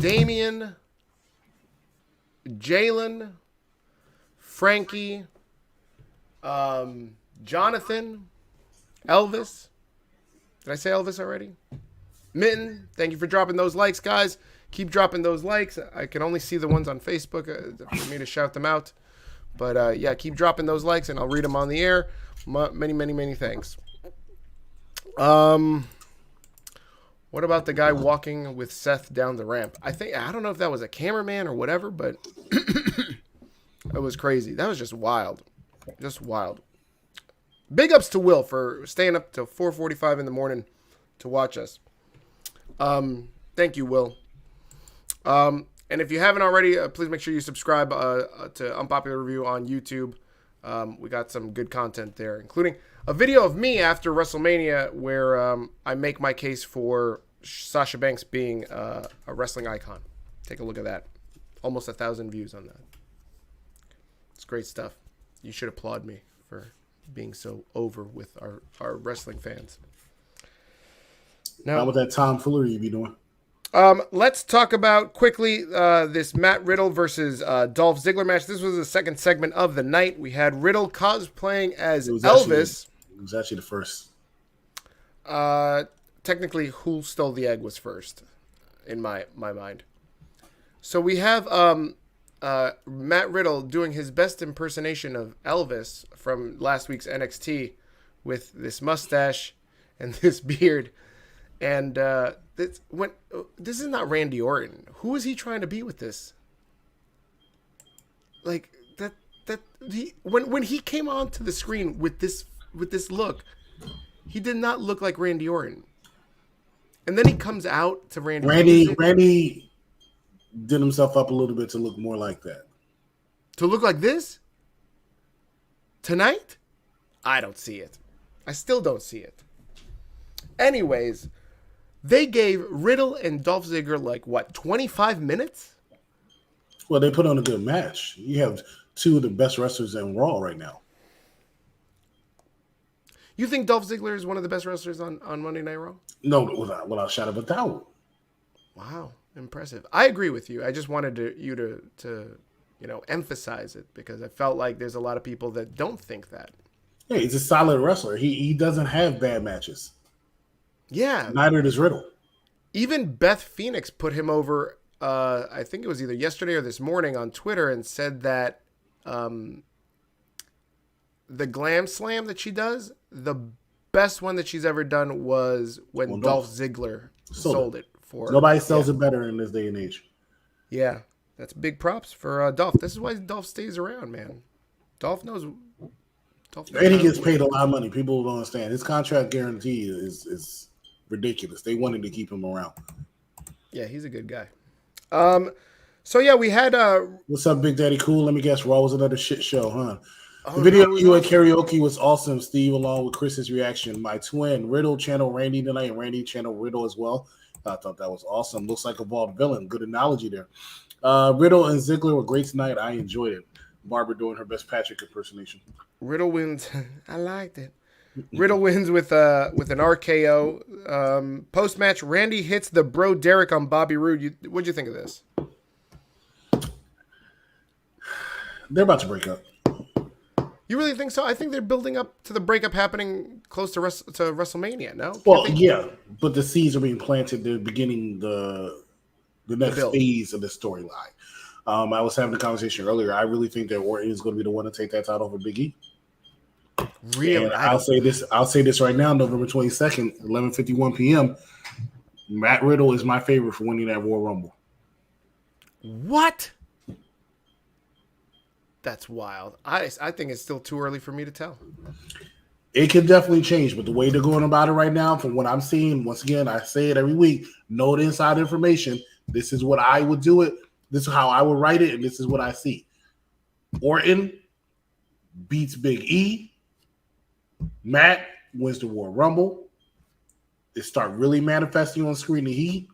Damien, Jalen, Frankie, Jonathan, Elvis. Did I say Elvis already? Mitten, thank you for dropping those likes, guys. Keep dropping those likes. I can only see the ones on Facebook for me to shout them out. But, yeah, keep dropping those likes, and I'll read them on the air. Many thanks. What about the guy walking with Seth down the ramp? I don't know if that was a cameraman or whatever, but it was crazy. That was just wild. Just wild. Big ups to Will for staying up till 4:45 in the morning to watch us. Thank you, Will. And if you haven't already, please make sure you subscribe to Unpopular Review on YouTube. We got some good content there, including a video of me after WrestleMania where I make my case for Sasha Banks being a wrestling icon. Take a look at that. Almost 1,000 views on that. It's great stuff. You should applaud me for being so over with our wrestling fans. Now, how about that tomfoolery you be doing? Let's talk about quickly this Matt Riddle versus Dolph Ziggler match. This was the second segment of the night. We had Riddle cosplaying as Elvis. It was actually the first. Technically, Who Stole the Egg was first, in my mind. So we have Matt Riddle doing his best impersonation of Elvis from last week's NXT with this mustache and this beard. And this is not Randy Orton. Who is he trying to be with this? Like when he came onto the screen with this look, he did not look like Randy Orton. And then he comes out to Randy. Randy did himself up a little bit to look more like that. To look like this? Tonight? I don't see it. I still don't see it. Anyways, they gave Riddle and Dolph Ziggler 25 minutes? Well, they put on a good match. You have two of the best wrestlers in Raw right now. You think Dolph Ziggler is one of the best wrestlers on Monday Night Raw? No, without a shadow of a doubt. Wow, impressive. I agree with you. I just wanted you to emphasize it because I felt like there's a lot of people that don't think that. Yeah, he's a solid wrestler. He doesn't have bad matches. Yeah. Neither does Riddle. Even Beth Phoenix put him over, I think it was either yesterday or this morning on Twitter, and said that the Glam Slam that she does, the best one that she's ever done was when Dolph Ziggler sold it for. Nobody sells it better in this day and age. Yeah, that's big props for Dolph. This is why Dolph stays around, man. Dolph knows. And he gets paid a lot of money. People don't understand. His contract guarantee is ridiculous. They wanted to keep him around. Yeah, he's a good guy. So yeah, we had what's up, Big Daddy Cool? Let me guess, Raw was another shit show, huh? The video of you at karaoke was awesome, Steve, along with Chris's reaction. My twin, Riddle, channel Randy tonight, and Randy channel Riddle as well. I thought that was awesome. Looks like a bald villain. Good analogy there. Riddle and Ziggler were great tonight. I enjoyed it. Barbara doing her best Patrick impersonation. Riddle wins. I liked it. Riddle wins with an RKO. Post match, Randy hits the bro Derek on Bobby Roode. What'd you think of this? They're about to break up. You really think so? I think they're building up to the breakup happening close to WrestleMania. No? Well, yeah, but the seeds are being planted. They're beginning the next phase of the storyline. I was having a conversation earlier. I really think that Orton is going to be the one to take that title over Biggie. Really? And I'll say this right now, November 22nd, 11:51 p.m. Matt Riddle is my favorite for winning that Royal Rumble. What? That's wild. I think it's still too early for me to tell. It can definitely change, but the way they're going about it right now, from what I'm seeing, once again, I say it every week, no inside information. This is what I would do it. This is how I would write it, and this is what I see. Orton beats Big E. Matt wins the Royal Rumble. It start really manifesting on screen the heat.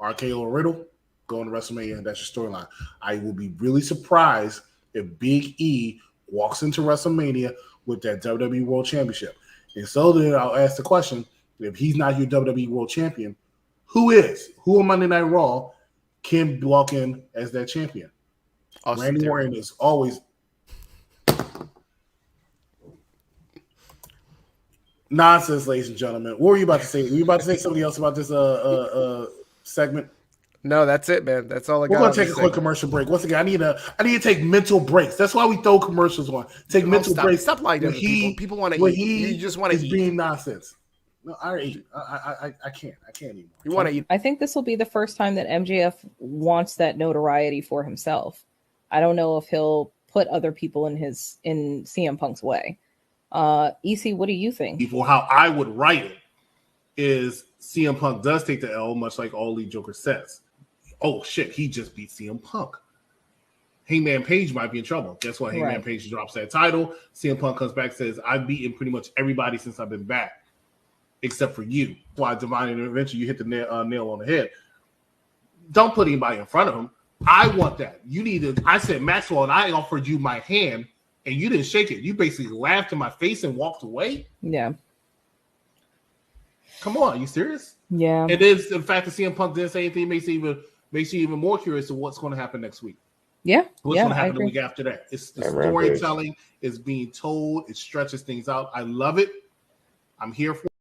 RKO Riddle going to WrestleMania, and that's your storyline. I will be really surprised if Big E walks into WrestleMania with that WWE World Championship. And so then I'll ask the question, if he's not your WWE World Champion, who is? Who on Monday Night Raw can walk in as that champion? Randy Orton is always nonsense, ladies and gentlemen. What were you about to say? Were you about to say something else about this segment? No, that's it, man. That's all I got. We're gonna take a quick commercial break. Once again, I need to take mental breaks. That's why we throw commercials on. Take mental breaks. Stop lying to people. People want to eat. You just want to eat. Being nonsense. No, I can't. I can't anymore. You want to eat. I think this will be the first time that MJF wants that notoriety for himself. I don't know if he'll put other people in CM Punk's way. EC, what do you think? For how I would write it is CM Punk does take the L, much like all Elite Joker says. Oh shit, he just beat CM Punk. Hangman Page might be in trouble. Guess what? Hangman Page drops that title. CM Punk comes back, says, I've beaten pretty much everybody since I've been back, except for you. That's why Divine Intervention, you hit the nail on the head. Don't put anybody in front of him. I want that. You need to. I said, Maxwell, and I offered you my hand, and you didn't shake it. You basically laughed in my face and walked away. Yeah. Come on, are you serious? Yeah. It is the fact that CM Punk didn't say anything makes you even more curious of what's going to happen next week. Yeah. What's going to happen the week after that? It's the storytelling is being told. It stretches things out. I love it. I'm here for it.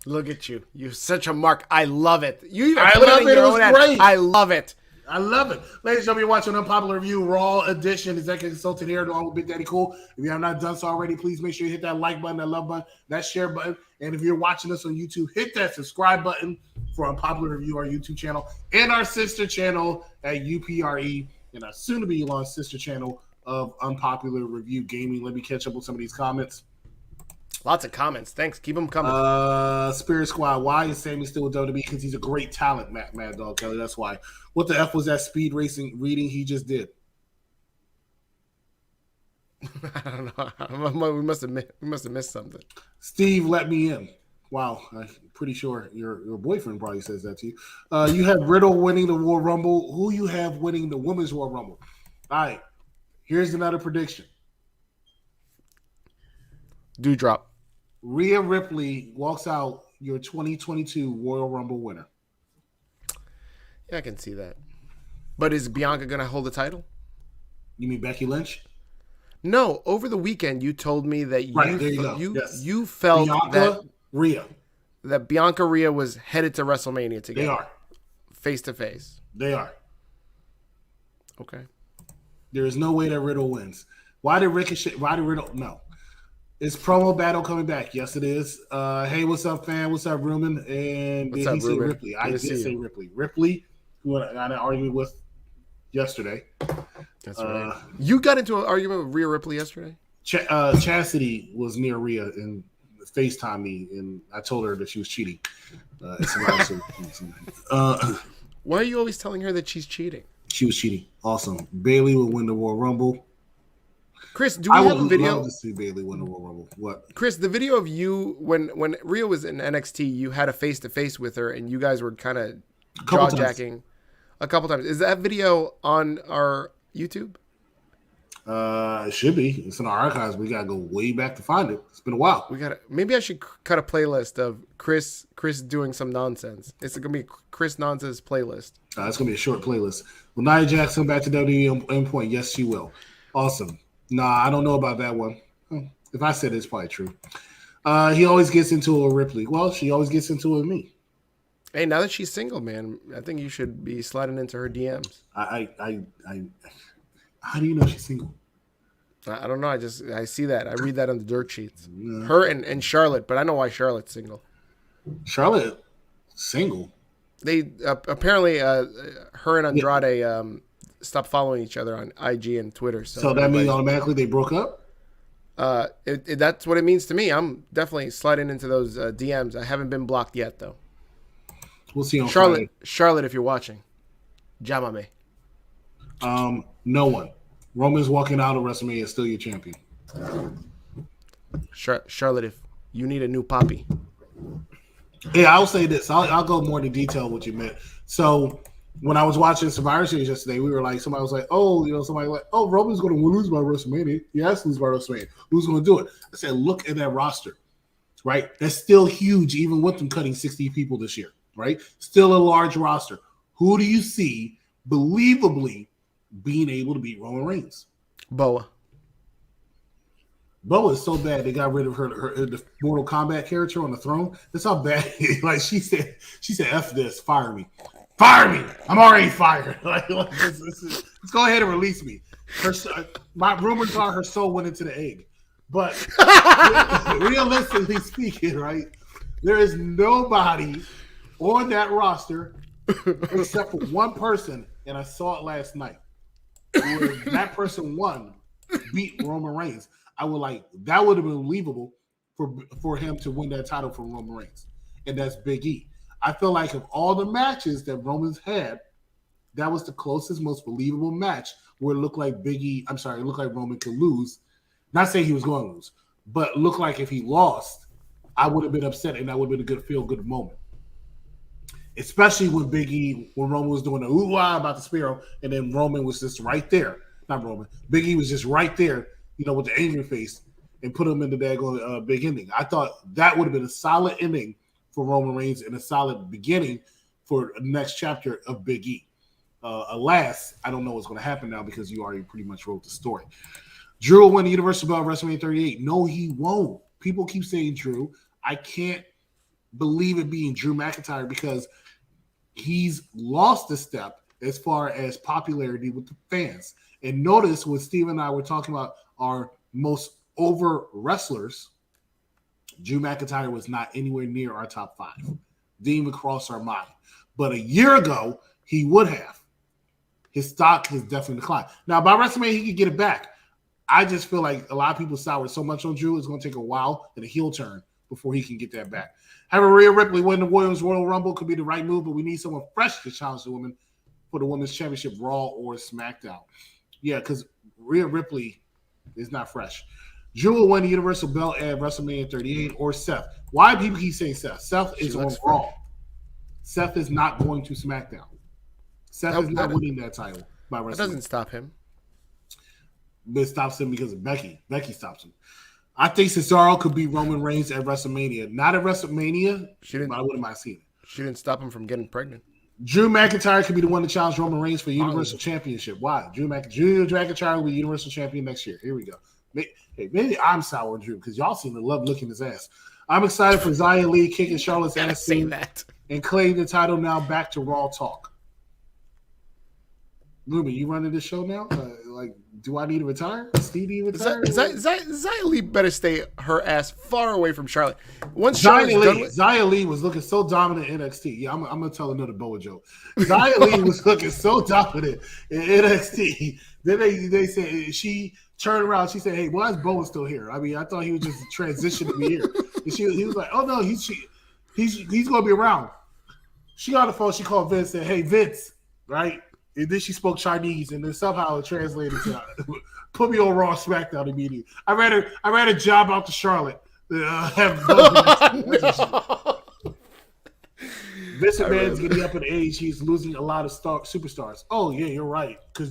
Look at you. You're such a mark. I love it. You even I put love it in it. your It own was ad. great. I love it. I love it. Ladies and gentlemen, you're watching Unpopular Review Raw Edition. Executive Consultant here along with Big Daddy Cool. If you have not done so already, please make sure you hit that like button, that love button, that share button. And if you're watching us on YouTube, hit that subscribe button for Unpopular Review, our YouTube channel, and our sister channel at UPRE, and our soon-to-be launched sister channel of Unpopular Review Gaming. Let me catch up with some of these comments. Lots of comments. Thanks. Keep them coming. Spirit Squad. Why is Sami still with WWE? Because he's a great talent, Mad Dog Kelly. That's why. What the F was that speed racing reading he just did? I don't know. We must have missed something. Steve, let me in. Wow, I'm pretty sure your boyfriend probably says that to you. You have Riddle winning the Royal Rumble. Who you have winning the Women's Royal Rumble? All right. Here's another prediction. Dewdrop. Rhea Ripley walks out your 2022 Royal Rumble winner. Yeah, I can see that. But is Bianca going to hold the title? You mean Becky Lynch? No, over the weekend you told me that you felt Bianca, Rhea. That Bianca Rhea was headed to WrestleMania together. They are. Face to face. They are. Okay. There is no way that Riddle wins. Why did Riddle? No. Is promo battle coming back? Yes, it is. Hey, what's up, fam? What's up, Ruben? And did he say Ripley? I did say Ripley. Ripley, who I got an argument with yesterday. That's right. You got into an argument with Rhea Ripley yesterday? Chastity was near Rhea and FaceTime me, and I told her that she was cheating. Why are you always telling her that she's cheating? She was cheating. Awesome. Bayley will win the Royal Rumble. Chris, do we have a video? I would love to see Bayley win the Royal Rumble. What? Chris, the video of you when Rhea was in NXT, you had a face-to-face with her, and you guys were kind of jaw-jacking a couple times. Is that video on our YouTube? It should be. It's in our archives. We gotta go way back to find it. It's been a while. Maybe I should cut a playlist of Chris doing some nonsense. It's gonna be Chris Nonsense playlist. It's gonna be a short playlist. Will Nia Jax come back to WWE Endpoint? Yes, she will. Awesome. Nah, I don't know about that one. If I said it, it's probably true. He always gets into it with Ripley. Well, she always gets into it with me. Hey, now that she's single, man, I think you should be sliding into her DMs. How do you know she's single? I don't know. I see that. I read that on the dirt sheets. Yeah. Her and Charlotte, but I know why Charlotte's single. Charlotte single? They apparently her and Andrade stopped following each other on IG and Twitter. So that means automatically they broke up? That's what it means to me. I'm definitely sliding into those DMs. I haven't been blocked yet, though. We'll see on Charlotte. Friday. Charlotte, if you're watching, Jamame. No one. Roman's walking out of WrestleMania, still your champion. Charlotte, if you need a new poppy. Yeah, I'll say this. I'll go more into detail what you meant. So when I was watching Survivor Series yesterday, we were like, somebody was like, Roman's going to lose by WrestleMania. He has to lose by WrestleMania. Who's going to do it? I said, look at that roster, right? That's still huge, even with them cutting 60 people this year, right? Still a large roster. Who do you see believably being able to beat Roman Reigns? Boa is so bad they got rid of her the Mortal Kombat character on the throne. That's how bad. Like she said, "F this, fire me, I'm already fired. Let's go ahead and release me." My rumors are her soul went into the egg, but realistically speaking, right, there is nobody on that roster except for one person, and I saw it last night. Where that person beat Roman Reigns. That would have been believable for him to win that title from Roman Reigns. And that's Big E. I feel like of all the matches that Roman's had, that was the closest, most believable match where it looked like Roman could lose. Not saying he was going to lose, but looked like if he lost, I would have been upset and that would have been a good feel-good moment. Especially when Roman was doing the ooh-ah about the Sparrow, and then Roman was just right there. Not Roman. Big E was just right there, with the angry face, and put him in the daggone big ending. I thought that would have been a solid ending for Roman Reigns and a solid beginning for the next chapter of Big E. Alas, I don't know what's going to happen now because you already pretty much wrote the story. Drew will win the Universal Belt at WrestleMania 38. No, he won't. People keep saying Drew. I can't believe it being Drew McIntyre because he's lost a step as far as popularity with the fans. And notice when Steve and I were talking about our most over wrestlers, Drew McIntyre was not anywhere near our top 5. Didn't even cross our mind. But a year ago, he would have. His stock has definitely declined. Now, by WrestleMania, he could get it back. I just feel like a lot of people soured so much on Drew, it's going to take a while and a heel turn before he can get that back. Having Rhea Ripley win the Women's Royal Rumble could be the right move, but we need someone fresh to challenge the women for the Women's Championship, Raw or SmackDown. Yeah, because Rhea Ripley is not fresh. Drew will win the Universal Belt at WrestleMania 38 or Seth. Why do people keep saying Seth? Seth is on Raw. Seth is not going to SmackDown. Seth is not winning that title by WrestleMania. That doesn't stop him. But it stops him because of Becky. Becky stops him. I think Cesaro could beat Roman Reigns at WrestleMania. Not at WrestleMania, but I wouldn't mind seeing it. She didn't stop him from getting pregnant. Drew McIntyre could be the one to challenge Roman Reigns for the Universal Championship. Why? Drew McIntyre will be Universal Champion next year. Here we go. Maybe I'm sour on Drew because y'all seem to love licking his ass. I'm excited for Xia Li kicking Charlotte's ass and claim the title now. Back to Raw talk. Ruben, you running this show now? Do I need to retire? Steve need to retire? Xia Li better stay her ass far away from Charlotte. Once Xia Li was looking so dominant in NXT. Yeah, I'm going to tell another Boa joke. Xia Li was looking so dominant in NXT. Then they said she turned around. She said, "Hey, why is Boa still here?" I mean, I thought he was just transitioning me here. And he was like, "Oh no, he's going to be around." She got on the phone. She called Vince and said, "Hey, Vince, right?" And then she spoke Chinese, and then somehow it translated to put me on Raw SmackDown immediately. I ran a job out to Charlotte. Vince McMahon's getting up in age. He's losing a lot of superstars. Oh yeah, you're right. Because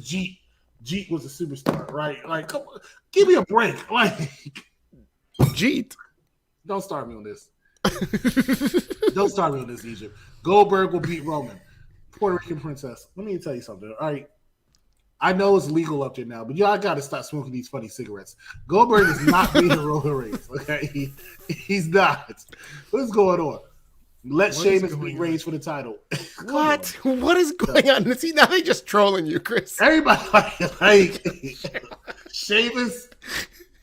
Jeet was a superstar, right? Like, come on, give me a break. Like, Jeet. Don't start me on this. Don't start me on this, Egypt. Goldberg will beat Roman. Puerto Rican princess. Let me tell you something. All right. I know it's legal up there now, but y'all got to stop smoking these funny cigarettes. Goldberg is not beating Roman Reigns. Okay, he's not. What's going on? Let Sheamus beat Reigns for the title. What? What is going on? See, now they just trolling you, Chris. Everybody like Sheamus,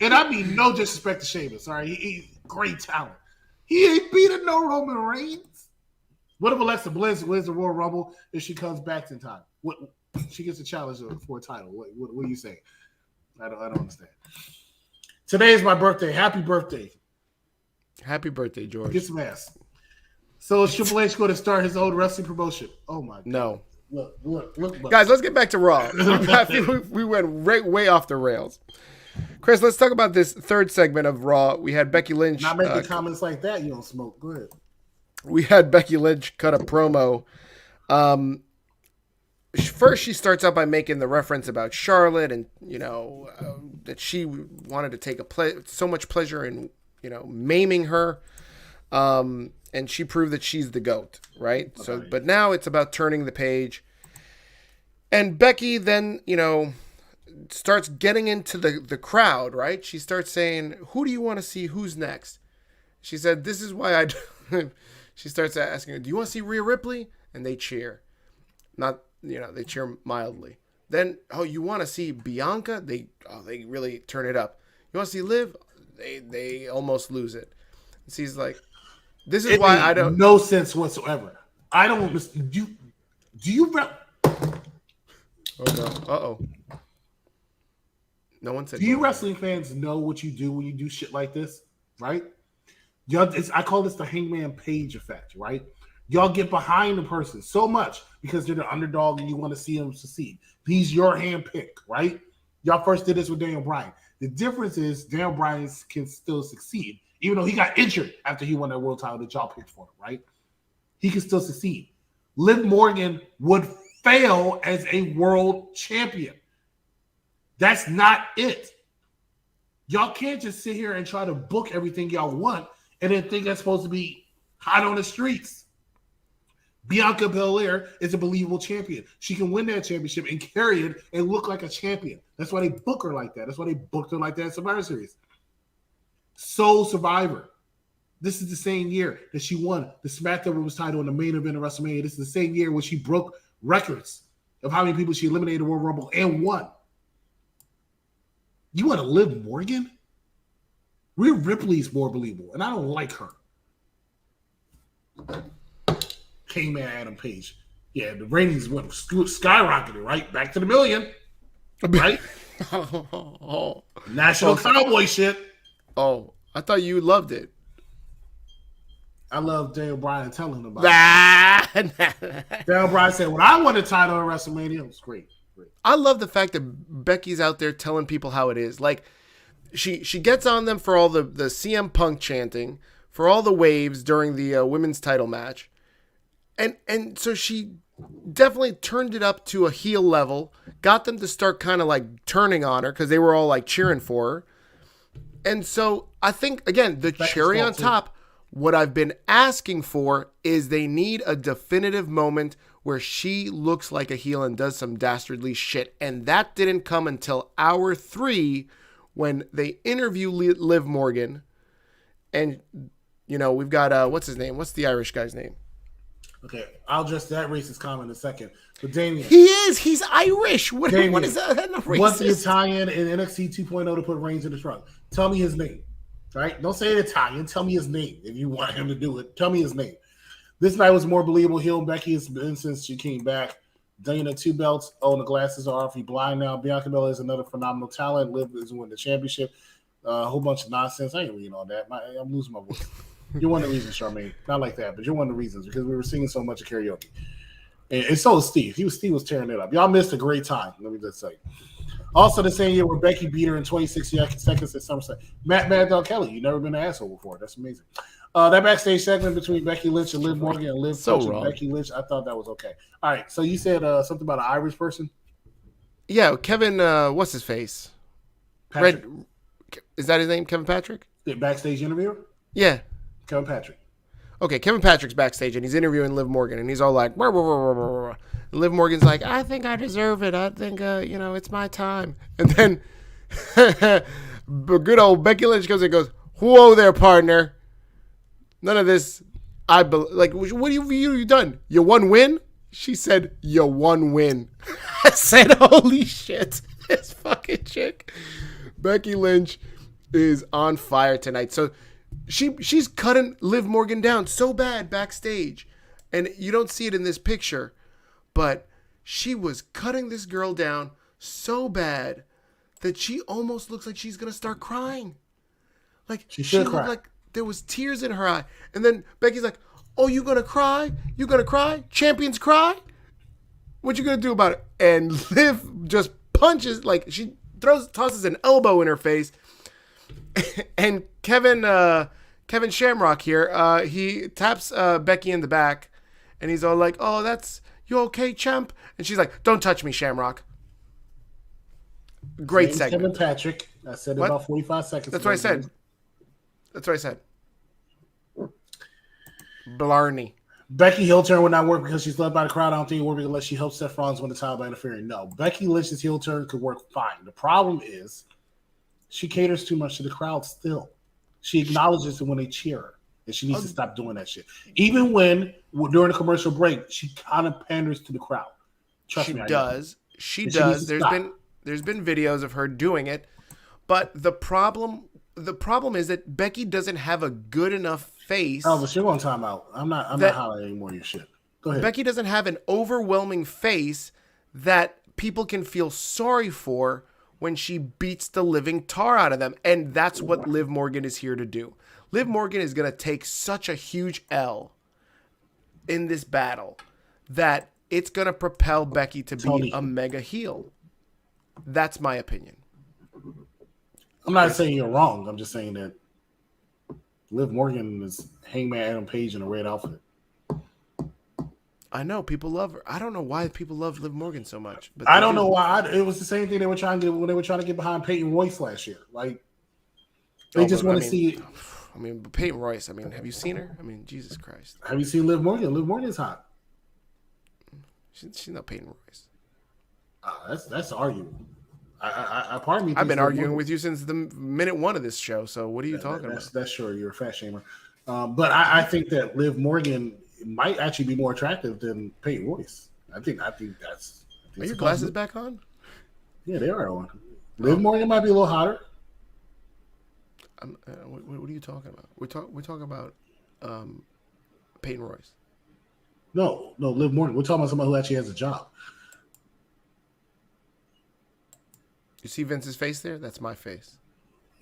and I mean no disrespect to Sheamus. All right, he's great talent. He ain't beating no Roman Reigns. What if Alexa Bliss wins the Royal Rumble if she comes back in time? What? She gets a challenge for a title. What do you say? I don't understand. Today is my birthday. Happy birthday. Happy birthday, George. Get some ass. So is Triple H going to start his own wrestling promotion? Oh my God. No. Look. Guys, let's get back to Raw. We went way off the rails. Chris, let's talk about this third segment of Raw. We had Becky Lynch. Not making comments like that. You don't smoke. Go ahead. We had Becky Lynch cut a promo. First, she starts out by making the reference about Charlotte and, that she wanted to take so much pleasure in, maiming her. And she proved that she's the GOAT, right? Okay. So, but now it's about turning the page. And Becky then, starts getting into the crowd, right? She starts saying, who do you want to see? Who's next? She said, this is why she starts asking, do you want to see Rhea Ripley? And they cheer. They cheer mildly. Then, you want to see Bianca? They really turn it up. You want to see Liv? They almost lose it. And she's like, this is why I don't. No sense whatsoever. I don't. Do you? Oh no! Uh-oh. No one said. Do you wrestling fans know what you do when you do shit like this? Right? I call this the Hangman Page effect. Right? Y'all get behind the person so much because they're the underdog and you want to see them succeed. He's your handpick, right? Y'all first did this with Daniel Bryan. The difference is Daniel Bryan can still succeed, even though he got injured after he won that world title that y'all picked for him, right? He can still succeed. Liv Morgan would fail as a world champion. That's not it. Y'all can't just sit here and try to book everything y'all want and then think that's supposed to be hot on the streets. Bianca Belair is a believable champion. She can win that championship and carry it and look like a champion. That's why they book her like that. That's why they booked her like that in Survivor Series. Soul Survivor. This is the same year that she won the SmackDown Women's title in the main event of WrestleMania. This is the same year when she broke records of how many people she eliminated in the Royal Rumble and won. You want to Liv Morgan? Rhea Ripley's more believable, and I don't like her. Hangman Adam Page. Yeah, the ratings went skyrocketed, right? Back to the million. Right? National Cowboy shit. Oh, I thought you loved it. I love Daniel Bryan telling him about it. Daniel Bryan said, when I won the title at WrestleMania, it was great. I love the fact that Becky's out there telling people how it is. Like, she gets on them for all the CM Punk chanting, for all the waves during the women's title match. And so she definitely turned it up to a heel level, got them to start kind of like turning on her because they were all like cheering for her. And so I think, again, the cherry on top, what I've been asking for is they need a definitive moment where she looks like a heel and does some dastardly shit. And that didn't come until hour 3 when they interview Liv Morgan. And, we've got, what's his name? What's the Irish guy's name? Okay, I'll address that racist comment in a second. But Damien. He's Irish. What is that? Racist? What's the Italian in NXT 2.0 to put Reigns in the trunk? Tell me his name. Right? Don't say it Italian. Tell me his name. If you want him to do it, tell me his name. This night was more believable. Heel Becky has been since she came back. Dana 2 belts. Oh, and the glasses are off. He blind now. Bianca Belair is another phenomenal talent. Liv is winning the championship. A whole bunch of nonsense. I ain't reading all that. I'm losing my voice. You're one of the reasons, Charmaine. Not like that, but you're one of the reasons because we were singing so much of karaoke. And so was Steve. Steve was tearing it up. Y'all missed a great time, let me just say. Also, the same year where Becky beat her in 26 seconds at SummerSlam. Matt Mad Dog Kelly, you've never been an asshole before. That's amazing. That backstage segment between Becky Lynch and Liv Morgan and Liv so wrong. Becky Lynch, I thought that was okay. All right, so you said something about an Irish person? Yeah, Kevin. What's his face? Patrick. Is that his name? Kevin Patrick? The backstage interviewer? Yeah. Kevin Patrick. Okay, Kevin Patrick's backstage and he's interviewing Liv Morgan and he's all like, "Wah, wah, wah, wah, wah, wah." And Liv Morgan's like, I think I deserve it. I think, it's my time. And then good old Becky Lynch goes and goes, whoa there, partner. None of this. What have you done? You won win? She said, you won win. I said, holy shit. This fucking chick. Becky Lynch is on fire tonight. So she's cutting Liv Morgan down so bad backstage. And you don't see it in this picture. But she was cutting this girl down so bad that she almost looks like she's going to start crying. Like, she looked like there was tears in her eye. And then Becky's like, oh, you going to cry? You going to cry? Champions cry? What you going to do about it? And Liv just punches, like, she tosses an elbow in her face. And Kevin Shamrock here, he taps Becky in the back. And he's all like, oh, you okay, champ? And she's like, don't touch me, Shamrock. Great segment. Kevin Patrick. I said it about 45 seconds ago. That's what I said. Blarney. Becky heel turn would not work because she's led by the crowd. I don't think it would work unless she helps Seth Rollins win the title by interfering. No. Becky Lynch's heel turn could work fine. The problem is she caters too much to the crowd still. She acknowledges it when they cheer her. And she needs to stop doing that shit. Even during the commercial break, she kind of panders to the crowd. Trust me. She does. There's been videos of her doing it. But the problem is that Becky doesn't have a good enough face. Oh, but you're going time out. I'm not hollering anymore your shit. Go ahead. Becky doesn't have an overwhelming face that people can feel sorry for when she beats the living tar out of them. And that's what Liv Morgan is here to do. Liv Morgan is going to take such a huge L in this battle that it's going to propel Becky to be a mega heel. That's my opinion. I'm not saying you're wrong. I'm just saying that Liv Morgan is Hangman Adam Page in a red outfit. I know people love her. I don't know why people love Liv Morgan so much. But I don't know why. It was the same thing they were trying to do when they were trying to get behind Peyton Royce last year. Like they just want to see. I mean, Peyton Royce. Have you seen her? Jesus Christ. Have you seen Liv Morgan? Liv Morgan's hot. She's not Peyton Royce. That's arguable. Pardon me. I've been arguing with you since the minute one of this show. So what are you talking about? That's sure. You're a fat shamer. But I think that Liv Morgan might actually be more attractive than Peyton Royce. I think that's. Are your glasses back on? Yeah, they are on. Liv Morgan might be a little hotter. What are you talking about? We're talking about Peyton Royce. No, Liv Morgan. We're talking about somebody who actually has a job. You see Vince's face there? That's my face.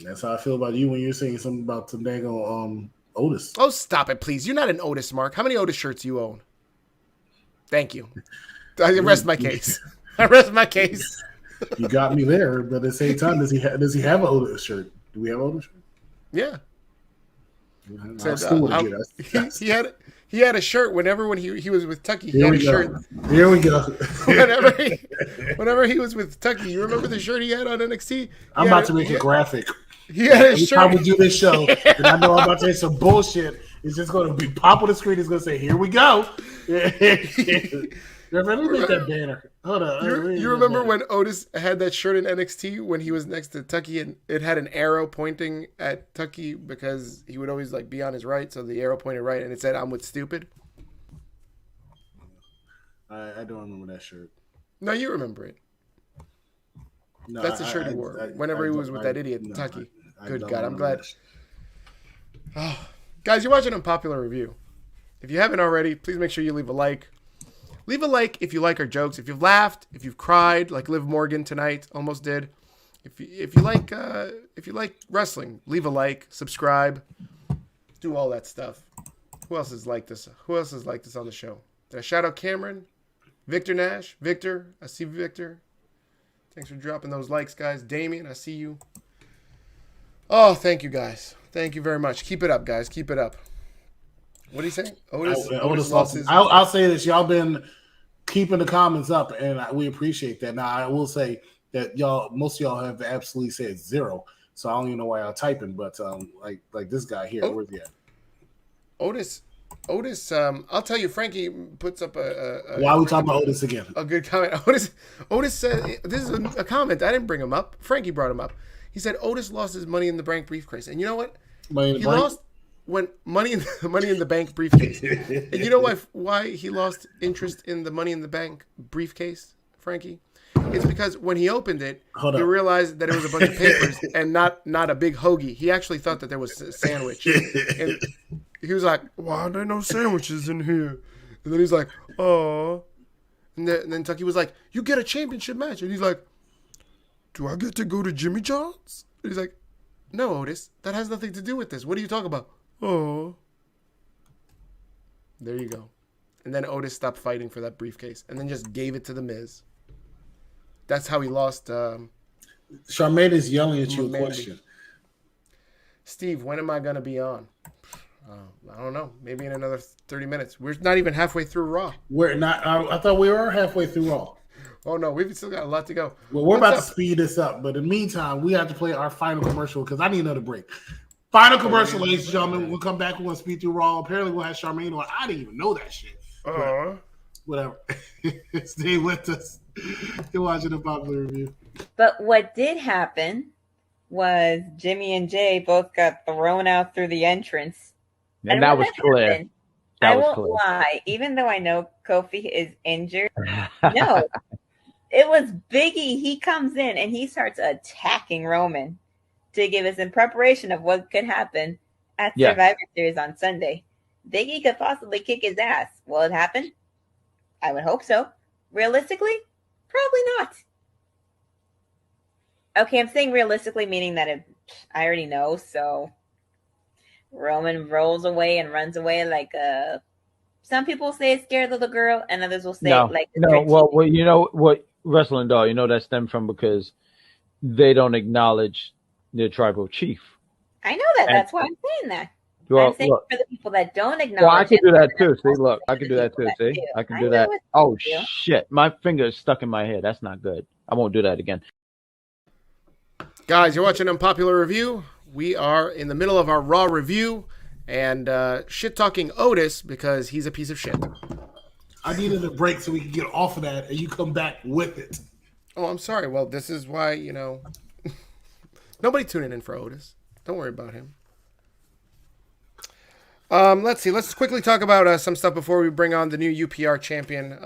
That's how I feel about you when you're saying something about Tandago Otis. Oh, stop it, please. You're not an Otis, Mark. How many Otis shirts you own? Thank you. I rest my case. You got me there, but at the same time, does he have an Otis shirt? Do we have an Otis shirt? Yeah. Said, he had a shirt when he was with Tucky. He Here had we a go. shirt. Here we go. whenever he was with Tucky, you remember the shirt he had on NXT? I'm about to make a graphic. He had a shirt. Every time we do this show, and I know I'm about to say some bullshit. It's just going to be pop on the screen. It's going to say, "Here we go." Let me make that banner. Hold on. You remember when Otis had that shirt in NXT when he was next to Tucky and it had an arrow pointing at Tucky because he would always be on his right, so the arrow pointed right and it said, "I'm with stupid." I don't remember that shirt. No, you remember it. No, that's the shirt he wore whenever he was with that idiot Tucky. Good God, I'm glad. Oh, guys, you're watching Unpopular Review. If you haven't already, please make sure you leave a like. Leave a like if you like our jokes. If you've laughed, if you've cried, like Liv Morgan tonight almost did. If you like wrestling, leave a like, subscribe, do all that stuff. Who else has liked this? Who else has liked this on the show? Did I shout out Cameron, Victor Nash, Victor? I see Victor. Thanks for dropping those likes, guys. Damien, I see you. Oh, thank you, guys. Thank you very much. Keep it up, guys. Keep it up. What are you saying? Otis lost his... I'll say this. Y'all been keeping the comments up, and we appreciate that. Now, I will say that most of y'all have absolutely said 0, so I don't even know why y'all typing. But like this guy here, where's he at? Otis. I'll tell you, Frankie puts up why are we talking about Otis again? A good comment. Otis said, this is a comment. I didn't bring him up. Frankie brought him up. He said Otis lost his Money in the Bank briefcase, and you know what? Lost when Money in the Bank briefcase. And you know why he lost interest in the Money in the Bank briefcase, Frankie? It's because when he opened it, he realized that it was a bunch of papers and not a big hoagie. He actually thought that there was a sandwich. And he was like, why are there no sandwiches in here? And then he's like, oh. And then Tucky was like, you get a championship match. And he's like, do I get to go to Jimmy John's? And he's like, no, Otis, that has nothing to do with this. What are you talking about? Oh. There you go. And then Otis stopped fighting for that briefcase and then just gave it to The Miz. That's how he lost. Charmaine is yelling at you a question. Steve, when am I going to be on? I don't know. Maybe in another 30 minutes. We're not even halfway through Raw. We're not. I thought we were halfway through Raw. Oh, no. We've still got a lot to go. Well, we're about to speed this up. But in the meantime, we have to play our final commercial because I need another break. Final commercial, ladies and gentlemen. We'll come back. We're going to speed through Raw. Apparently, we'll have Charmaine on. I didn't even know that shit. Whatever. Stay with us. You're watching a popular review. But what did happen was Jimmy and Jay both got thrown out through the entrance. And that was clear. I won't lie. Even though I know Kofi is injured, no. It was Biggie. He comes in and he starts attacking Roman to give us in preparation of what could happen at Survivor Series on Sunday. Biggie could possibly kick his ass. Will it happen? I would hope so. Realistically? Probably not. Okay, I'm saying realistically, meaning that I already know, so Roman rolls away and runs away like some people say it's scared little girl, and others will say well, you know what, Wrestling Doll, that stemmed from because they don't acknowledge their tribal chief. I know that. That's why I'm saying that. Well, I'm saying for the people that don't acknowledge. Well, I can do that too. See, look, I can do that too. See, I can do that. Oh shit, my finger is stuck in my head. That's not good. I won't do that again. Guys, you're watching Unpopular Review. We are in the middle of our Raw review and shit-talking Otis because he's a piece of shit. I needed a break so we can get off of that and you come back with it. Oh, I'm sorry. Well, this is why, nobody tuning in for Otis. Don't worry about him. Let's see. Let's quickly talk about some stuff before we bring on the new UPR champion,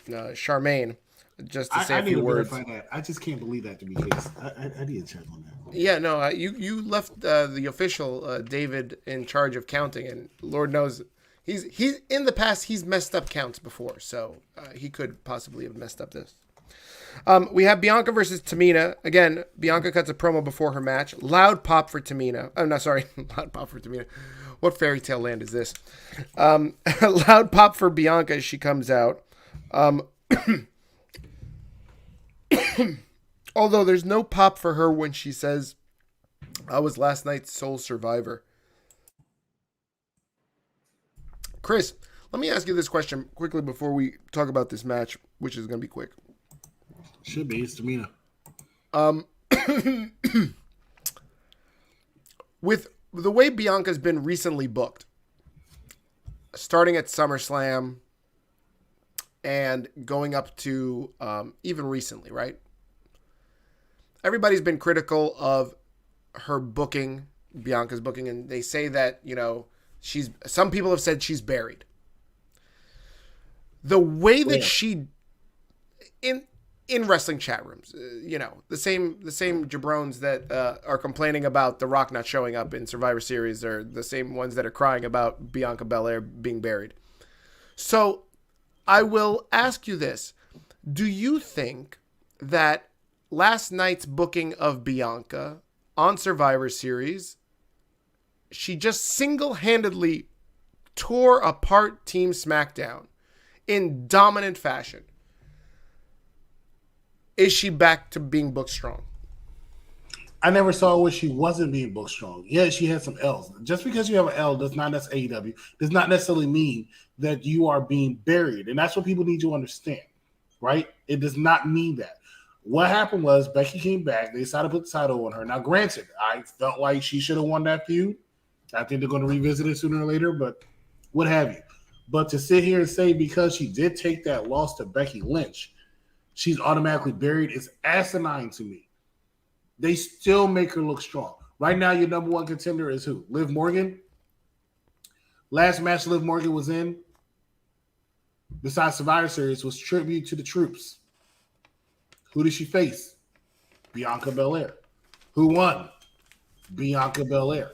Charmaine. Just to say a few words. That. I just can't believe that to be the case. I need to check on that. Yeah, no, you left the official David in charge of counting, and Lord knows he's in the past he's messed up counts before, so he could possibly have messed up this. We have Bianca versus Tamina. Again, Bianca cuts a promo before her match. Loud pop for Tamina. Oh, no, sorry, loud pop for Tamina. What fairy tale land is this? Loud pop for Bianca as she comes out. Although there's no pop for her when she says, I was last night's sole survivor. Chris, let me ask you this question quickly before we talk about this match, which is going to be quick. Should be. It's Tamina. With the way Bianca's been recently booked, starting at SummerSlam and going up to even recently, right? Everybody's been critical of her booking, Bianca's booking, and they say that, some people have said she's buried. The way that she, in wrestling chat rooms, the same jabrones that are complaining about The Rock not showing up in Survivor Series are the same ones that are crying about Bianca Belair being buried. So I will ask you this. Do you think that last night's booking of Bianca on Survivor Series, she just single-handedly tore apart Team SmackDown in dominant fashion? Is she back to being booked strong? I never saw where she wasn't being booked strong. Yeah, she had some L's. Just because you have an L does not necessarily AEW does not necessarily mean that you are being buried, and that's what people need to understand, right? It does not mean that. What happened was Becky came back. They decided to put the title on her. Now, granted, I felt like she should have won that feud. I think they're going to revisit it sooner or later, but what have you. But to sit here and say because she did take that loss to Becky Lynch, she's automatically buried is asinine to me. They still make her look strong. Right now, your number one contender is who? Liv Morgan. Last match Liv Morgan was in, besides Survivor Series, was tribute to the troops. Who did she face? Bianca Belair. Who won? Bianca Belair.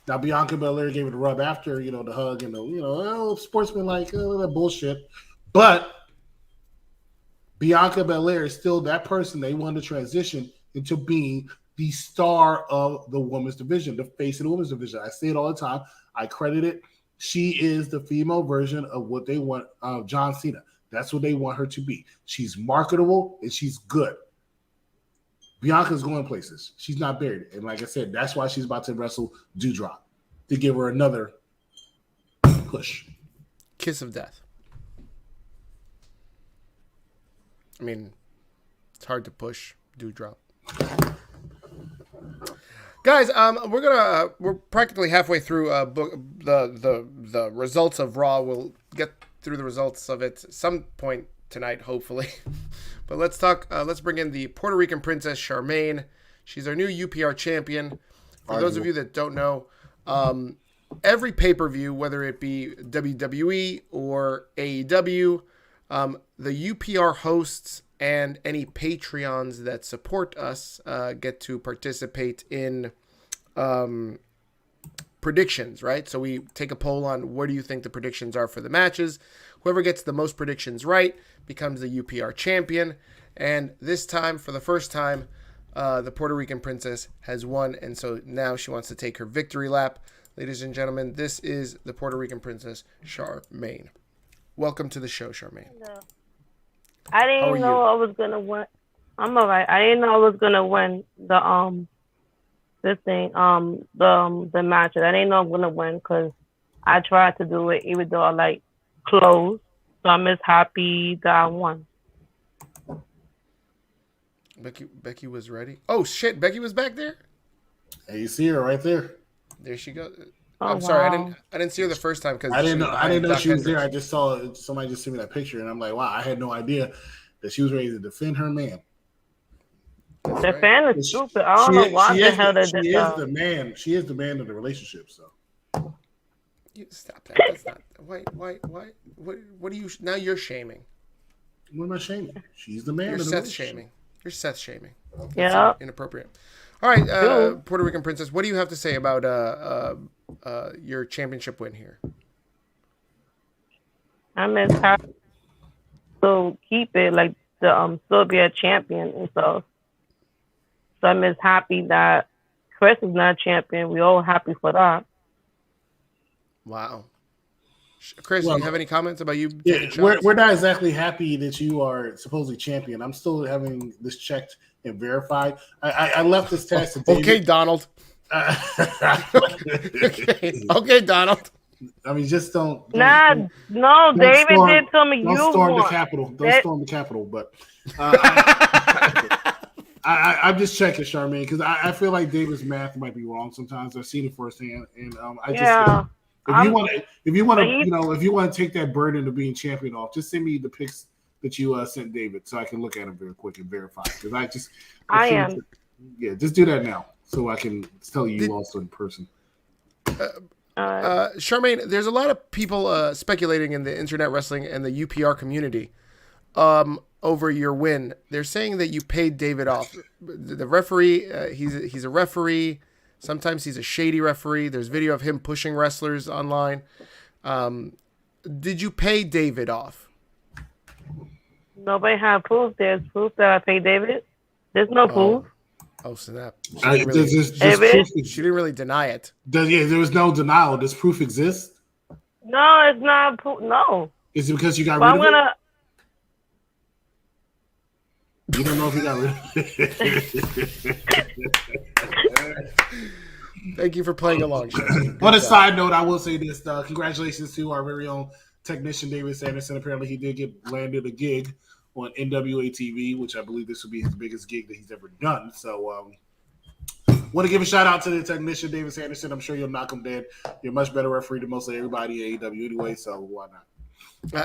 Now, Bianca Belair gave it a rub after, the hug and the, sportsman-like, that bullshit. But Bianca Belair is still that person they wanted to transition into being the star of the women's division, the face of the women's division. I say it all the time. I credit it. She is the female version of what they want John Cena. That's what they want her to be. She's marketable and she's good. Bianca's going places. She's not buried. And like I said, that's why she's about to wrestle Doudrop to give her another push. Kiss of death. I mean, it's hard to push Doudrop. Guys, we're practically halfway through the results of Raw. We'll get through the results of it some point tonight, hopefully. But let's talk. Let's bring in the Puerto Rican princess Charmaine. She's our new UPR champion. For those of you that don't know, every pay-per-view, whether it be WWE or AEW, the UPR hosts and any Patreons that support us get to participate in predictions, right? So we take a poll on what do you think the predictions are for the matches. Whoever gets the most predictions right becomes the UPR champion. And this time, for the first time, the Puerto Rican princess has won. And so now she wants to take her victory lap. Ladies and gentlemen, this is the Puerto Rican princess, Charmaine. Welcome to the show, Charmaine. Hello. I didn't know I was gonna win. I'm alright. I didn't know I was gonna win the matches. I didn't know I'm gonna win because I tried to do it even though I close. So I'm just happy that I won. Becky was ready. Oh shit, Becky was back there? Hey, you see her right there. There she goes. Oh, I'm sorry, wow. I didn't see her the first time because I didn't know she was there. I just saw somebody just sent me that picture, and I'm like, wow, I had no idea that she was ready to defend her man. The fan is stupid. I don't know why the hell they did that. She is the man of the relationship. So you stop that. That's not. Why? What are you? Now you're shaming. What am I shaming? She's the man. You're of the Seth relationship. shaming. You're Seth shaming. Yeah. Inappropriate. All right, Puerto Rican princess. What do you have to say about your championship win here? I'm just happy to keep it still be a champion and stuff. So I'm just happy that Chris is not a champion. We're all happy for that. Wow. Chris, do you have any comments about you? Yeah, we're not exactly happy that you are supposedly champion. I'm still having this checked and verified. I left this task to David. Okay, Donald. Okay, Donald. I mean, just don't. David did tell me you Don't storm won. the Capitol. Don't storm the Capitol. But I'm just checking, Charmaine, because I feel like David's math might be wrong sometimes. I've seen it firsthand, and I just. Yeah. If you want to take that burden of being champion off, just send me the pics that you sent David so I can look at them very quick and verify. Because just do that now so I can tell you lost in person. Charmaine, there's a lot of people speculating in the internet wrestling and the UPR community over your win. They're saying that you paid David off. The referee, he's a referee. Sometimes he's a shady referee. There's video of him pushing wrestlers online. Did you pay David off? Nobody had proof. There's proof that I paid David. There's no proof. Oh, snap. She She didn't really deny it. There was no denial. Does proof exist? No, it's not proof. No. Is it because you got rid of it? You don't know if you got rid of it. Thank you for playing along, Charmaine. On a side note, I will say this: congratulations to our very own technician David Anderson. Apparently, he did get landed a gig on NWA TV, which I believe this will be his biggest gig that he's ever done. So, want to give a shout out to the technician David Anderson. I'm sure you'll knock him dead. You're a much better referee than most of everybody at AEW anyway. So why not?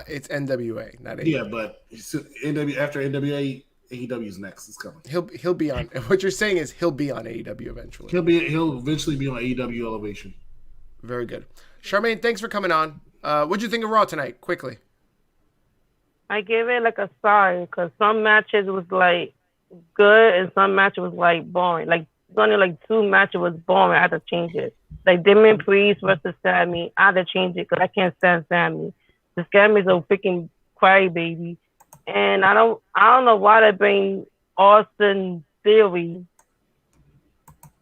It's NWA, not AEW. Yeah, but after NWA. AEW's next. It's coming. He'll be on. What you're saying is he'll be on AEW eventually. He'll eventually be on AEW Elevation. Very good. Charmaine, thanks for coming on. What'd you think of Raw tonight? Quickly. I gave it like a sorry because some matches was like good and some matches was like boring. Like only like 2 matches was boring. I had to change it. Like Damien Priest versus Sami. I had to change it because I can't stand Sami. The Sami's a freaking crybaby. And I don't know why they bring Austin Theory.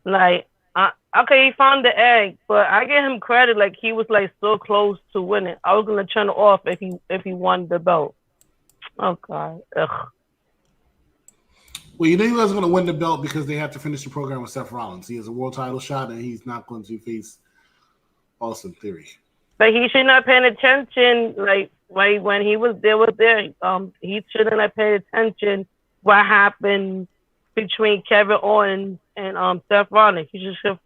Like, okay, he found the egg, but I give him credit. Like he was like so close to winning. I was gonna turn it off if he won the belt. Oh God, ugh. Well, you know he wasn't gonna win the belt because they have to finish the program with Seth Rollins. He has a world title shot, and he's not going to face Austin Theory. But he should not pay attention. Like when he was there, he shouldn't have paid attention what happened between Kevin Owens and Seth Rollins. He should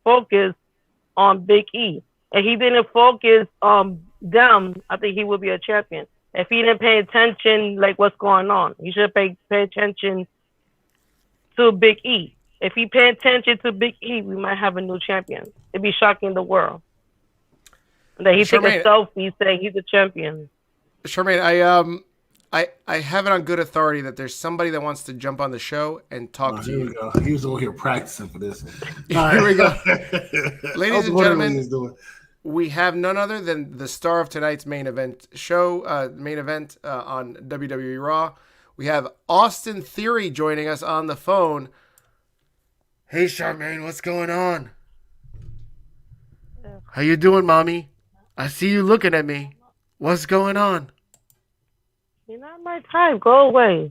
focus on Big E. If he didn't focus them, I think he would be a champion. If he didn't pay attention, like what's going on, he should pay attention to Big E. If he pay attention to Big E, we might have a new champion. It'd be shocking the world. That he took a selfie saying he's a champion. Charmaine, I have it on good authority that there's somebody that wants to jump on the show and talk to you. Here we go. He was over here practicing for this. Here we go. Ladies and gentlemen, we have none other than the star of tonight's main event on WWE Raw. We have Austin Theory joining us on the phone. Hey, Charmaine, what's going on? How you doing, mommy? I see you looking at me. What's going on? You're not my type. Go away.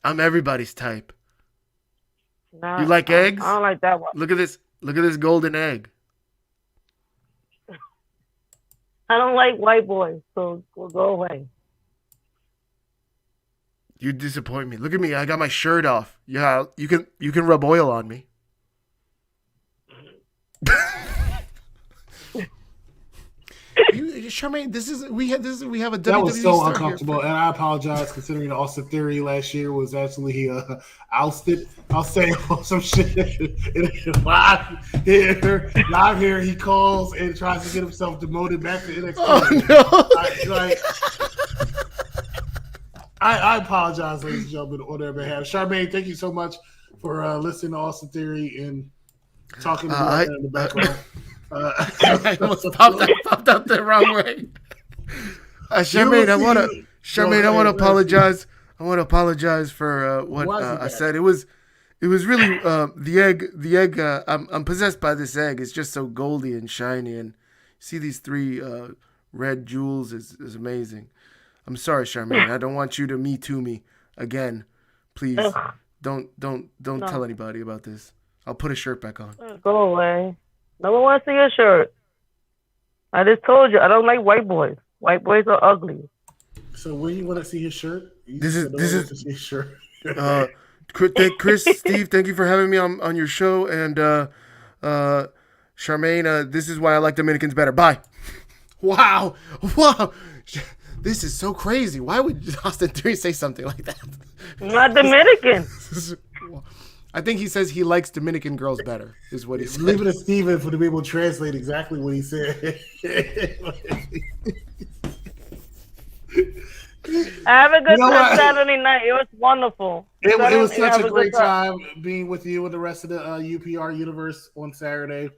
I'm everybody's type. Nah, you like eggs? I don't like that one. Look at this. Look at this golden egg. I don't like white boys, so go away. You disappoint me. Look at me. I got my shirt off. Yeah, you can rub oil on me. Charmaine, we have a WWE that was so star uncomfortable, and I apologize considering Austin Theory last year was actually ousted. I'll say some shit live here. He calls and tries to get himself demoted back to NXT. Oh no! I apologize, ladies and gentlemen, on their behalf. Charmaine, thank you so much for listening to Austin Theory and talking to me in the background. I almost popped out the wrong way. Charmaine, I want to apologize. I want to apologize for what I said. It was really the egg. I'm possessed by this egg. It's just so goldy and shiny, and see these 3 red jewels is amazing. I'm sorry, Charmaine. I don't want you to Me Too me again. Please don't tell anybody about this. I'll put a shirt back on. Go away. No one wants to see your shirt. I just told you I don't like white boys. White boys are ugly. So when you want to see his shirt? This is his shirt. Chris, Steve, thank you for having me on your show, and Charmaine, this is why I like Dominicans better. Bye. Wow. This is so crazy. Why would Austin Theory say something like that? Not Dominican. I think he says he likes Dominican girls better, is what he said. Leave it to Steven for to be able to translate exactly what he said. Have a good time Saturday night. It was wonderful. It was such a great time being with you and the rest of the UPR universe on Saturday.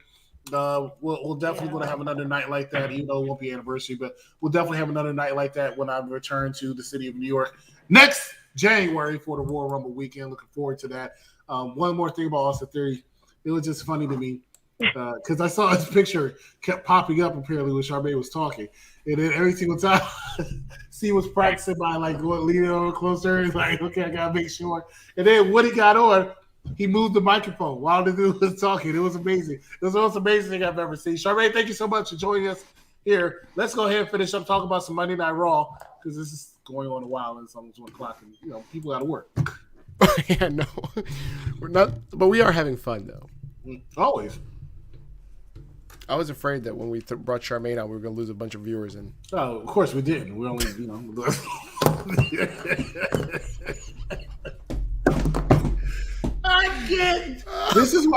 We'll definitely going to have another night like that, even though it won't be anniversary, but we'll definitely have another night like that when I return to the city of New York next January for the Royal Rumble weekend. Looking forward to that. One more thing about Austin Theory. It was just funny to me because I saw his picture kept popping up apparently when Charmaine was talking. And then every single time C was practicing by like going leaning on closer and like, okay, I gotta make sure. And then when he got on, He moved the microphone while the dude was talking. It was amazing. It was the most amazing thing I've ever seen. Charmaine, thank you so much for joining us here. Let's go ahead and finish up talking about some Monday Night Raw because this is going on a while and it's almost 1 o'clock and people got to work. Yeah, no, we're not, but we are having fun though. Always. I was afraid that when we brought Charmaine out, we were going to lose a bunch of viewers. And of course we didn't. We only, I can't. This is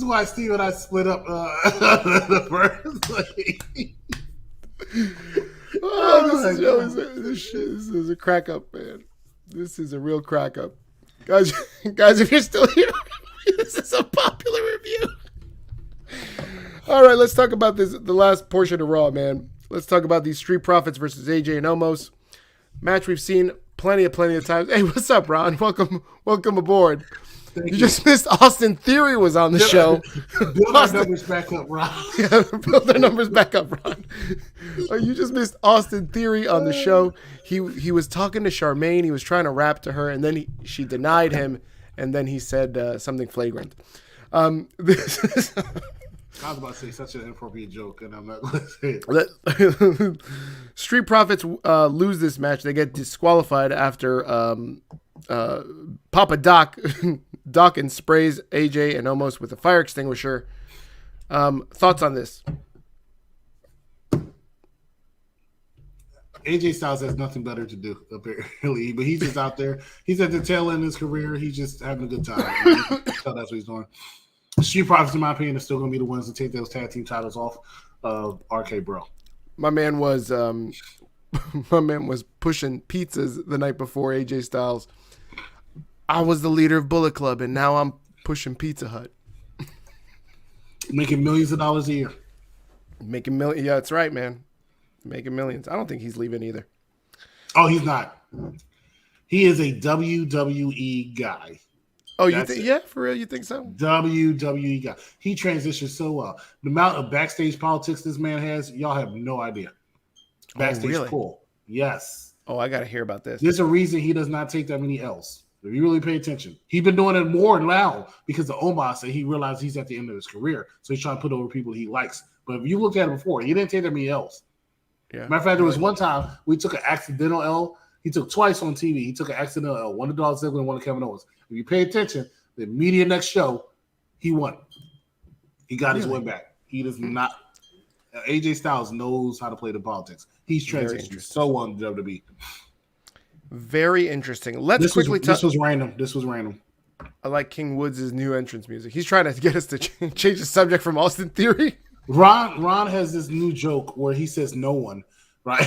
why Steve and I split up the first place. This is a crack up, man. This is a real crack up. Guys, if you're still here, this is a popular review. All right, let's talk about the last portion of Raw, man. Let's talk about these Street Profits versus AJ and Omos. Match we've seen plenty of times. Hey, what's up, Ron? Welcome aboard. Thank you just missed Austin Theory was on the show. Build our numbers back up, Ron. Yeah, build our numbers back up, Ron. You just missed Austin Theory on the show. He was talking to Charmaine. He was trying to rap to her, and then she denied him, and then he said something flagrant. This is... I was about to say such an inappropriate joke, and I'm not going to say it. Street Profits lose this match. They get disqualified after Papa Dawkins sprays AJ and Omos with a fire extinguisher. Thoughts on this? AJ Styles has nothing better to do, apparently, but he's just out there. He's at the tail end of his career. He's just having a good time. So that's what he's doing. Street Profits, in my opinion, are still going to be the ones to take those tag team titles off of RK Bro. My man was pushing pizzas the night before AJ Styles. I was the leader of Bullet Club, and now I'm pushing Pizza Hut. Making millions of dollars a year. Making millions. Yeah, that's right, man. Making millions. I don't think he's leaving either. Oh, he's not. He is a WWE guy. Oh, you think? Yeah, for real? You think so? WWE guy. He transitioned so well. The amount of backstage politics this man has, y'all have no idea. Backstage really? Cool. Yes. Oh, I got to hear about this. There's a reason he does not take that many L's. If you really pay attention, he's been doing it more now because of Omos, and he realized he's at the end of his career. So he's trying to put over people he likes. But if you looked at him before, he didn't take that many L's. Yeah. Matter of fact, there was one time we took an accidental L. He took twice on TV. He took an accidental L. One to Dolph Ziggler and one to Kevin Owens. If you pay attention, the immediate next show, he won. He got his win back. He does not. AJ Styles knows how to play the politics. He's transitioned so well in WWE. Very interesting. Let's quickly This was random. This was random. I like King Woods' new entrance music. He's trying to get us to change the subject from Austin Theory. Ron has this new joke where he says no one, right?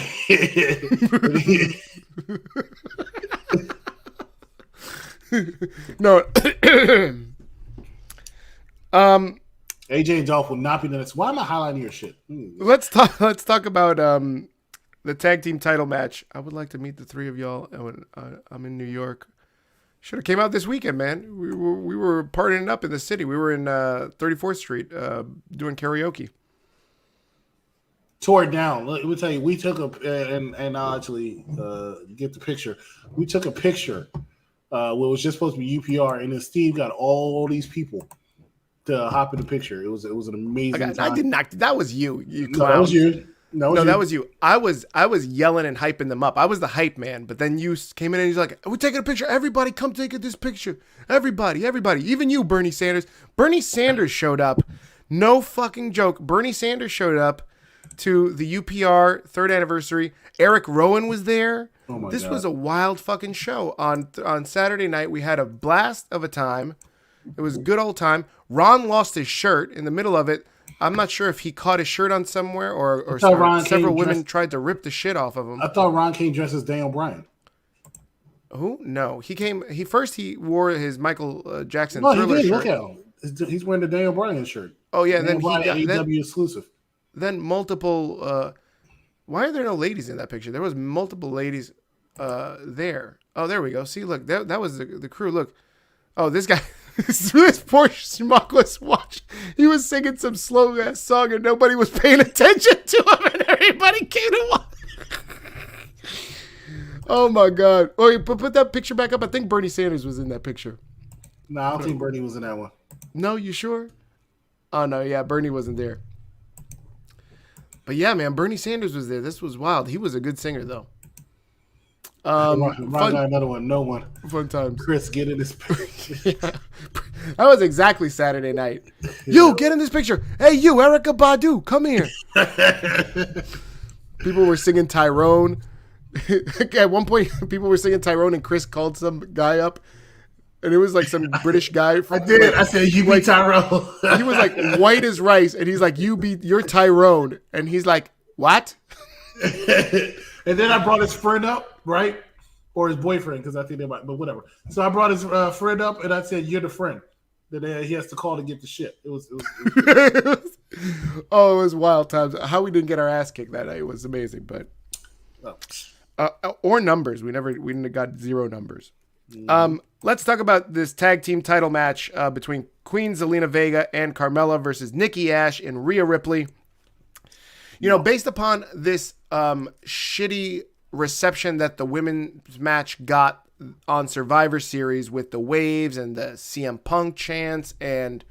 No. AJ and Dolph will not be the next. Why am I highlighting your shit? Let's talk about the tag team title match. I would like to meet the three of y'all. I'm in New York. Should have came out this weekend, man. We were partying up in the city. We were in 34th Street doing karaoke. Tore it down. Let me tell you, we took and I'll actually get the picture. We took a picture. What was just supposed to be UPR, and then Steve got all these people to hop in the picture. It was an amazing time. I did not. That was you. You clown. No, that was you. That was you. I was yelling and hyping them up. I was the hype man, but then you came in and he's like, "We're taking a picture. Everybody, come take this picture. Everybody, even you, Bernie Sanders." Bernie Sanders showed up. No fucking joke. Bernie Sanders showed up to the UPR 3rd anniversary. Eric Rowan was there. Oh my this God. was a wild fucking show. On Saturday night, we had a blast of a time. It was a good old time. Ron lost his shirt in the middle of it. I'm not sure if he caught his shirt on somewhere or several women tried to rip the shit off of him. I thought Ron came dressed as Daniel Bryan. Who? No. He wore his Michael Jackson No, Thriller he did. shirt. Look at him. He's wearing the Daniel Bryan shirt. Oh, yeah. Daniel Then Bryan AEW exclusive. Then multiple... why are there no ladies in that picture? There was multiple ladies there. Oh, there we go. See, look. That was the crew. Look. Oh, this guy... this poor schmuck was watching. He was singing some slow ass song and nobody was paying attention to him, and everybody came to watch. Oh my God! Oh, put that picture back up. I think Bernie Sanders was in that picture. No, I don't think Bernie was in that one. No, you sure? Oh no, yeah, Bernie wasn't there. But yeah, man, Bernie Sanders was there. This was wild. He was a good singer, though. My guy, another one. No one. Fun times. Chris, get in this picture. Yeah. That was exactly Saturday night. You, get in this picture. Hey, you, Erykah Badu, come here. People were singing Tyrone. At one point, people were singing Tyrone, and Chris called some guy up. And it was like some British guy. I did. I said, you be Tyrone. He was like white as rice. And he's like, you're Tyrone. And he's like, what? And then I brought his friend up, right? Or his boyfriend, because I think they might, but whatever. So I brought his friend up, and I said, you're the friend. Then he has to call to get the shit. It was oh, it was wild times. How we didn't get our ass kicked that night was amazing. But or numbers. We got zero numbers. Let's talk about this tag team title match between Queen Zelina Vega and Carmella versus Nikki Ash and Rhea Ripley. You know, based upon this shitty reception that the women's match got on Survivor Series with the waves and the CM Punk chants and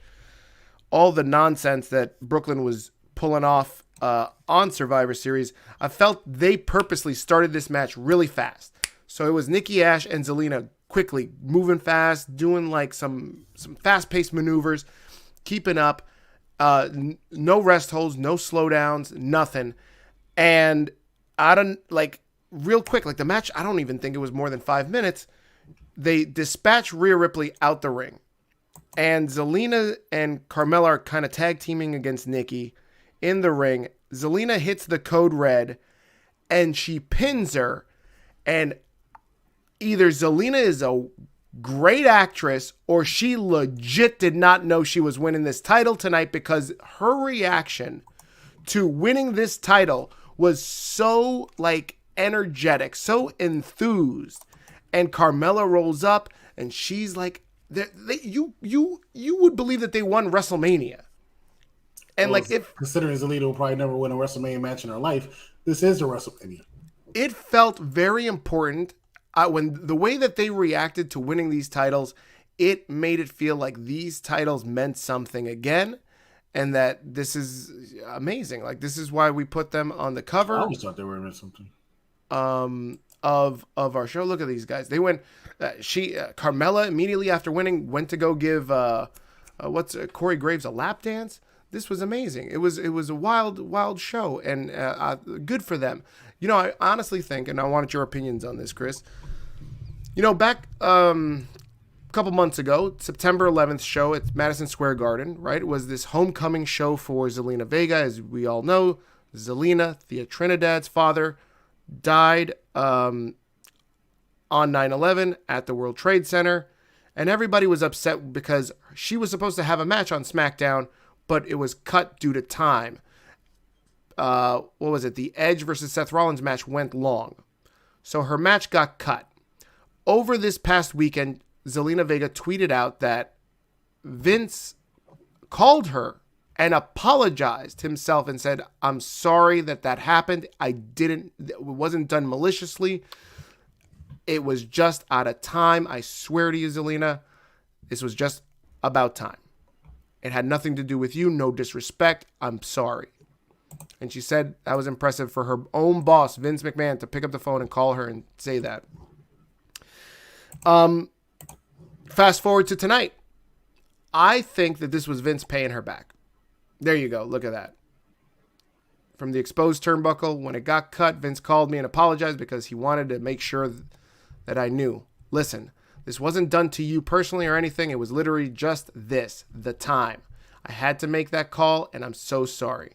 all the nonsense that Brooklyn was pulling off on Survivor Series, I felt they purposely started this match really fast. So it was Nikki Ash and Zelina quickly moving fast, doing like some fast-paced maneuvers, keeping up, no rest holds, no slowdowns, nothing. And I don't like real quick, like the match, I don't even think it was more than 5 minutes. They dispatch Rhea Ripley out the ring. And Zelina and Carmella are kind of tag teaming against Nikki in the ring. Zelina hits the code red and she pins her. And either Zelina is a great actress or she legit did not know she was winning this title tonight, because her reaction to winning this title was so like energetic, so enthused. And Carmella rolls up and she's like, you would believe that they won WrestleMania. And well, like, if considering Zelina will probably never win a WrestleMania match in her life, this is a WrestleMania. It felt very important. When the way that they reacted to winning these titles, it made it feel like these titles meant something again, and that this is amazing. Like, this is why we put them on the cover. I always thought they were meant something. Of our show. Look at these guys. They went. Carmella immediately after winning went to go give Corey Graves a lap dance. This was amazing. It was a wild show, and good for them. You know, I honestly think, and I wanted your opinions on this, Chris. You know, back a couple months ago, September 11th show at Madison Square Garden, right? It was this homecoming show for Zelina Vega. As we all know, Zelina, Thea Trinidad's father, died on 9/11 at the World Trade Center. And everybody was upset because she was supposed to have a match on SmackDown, but it was cut due to time. What was it? The Edge versus Seth Rollins match went long. So her match got cut. Over this past weekend, Zelina Vega tweeted out that Vince called her and apologized himself and said, I'm sorry that happened. It wasn't done maliciously. It was just out of time. I swear to you, Zelina, this was just about time. It had nothing to do with you. No disrespect. I'm sorry. And she said that was impressive for her own boss, Vince McMahon, to pick up the phone and call her and say that. Fast forward to tonight. I think that this was Vince paying her back. There you go. Look at that. From the exposed turnbuckle, when it got cut, Vince called me and apologized because he wanted to make sure that I knew. Listen, this wasn't done to you personally or anything. It was literally just the time. I had to make that call, and I'm so sorry.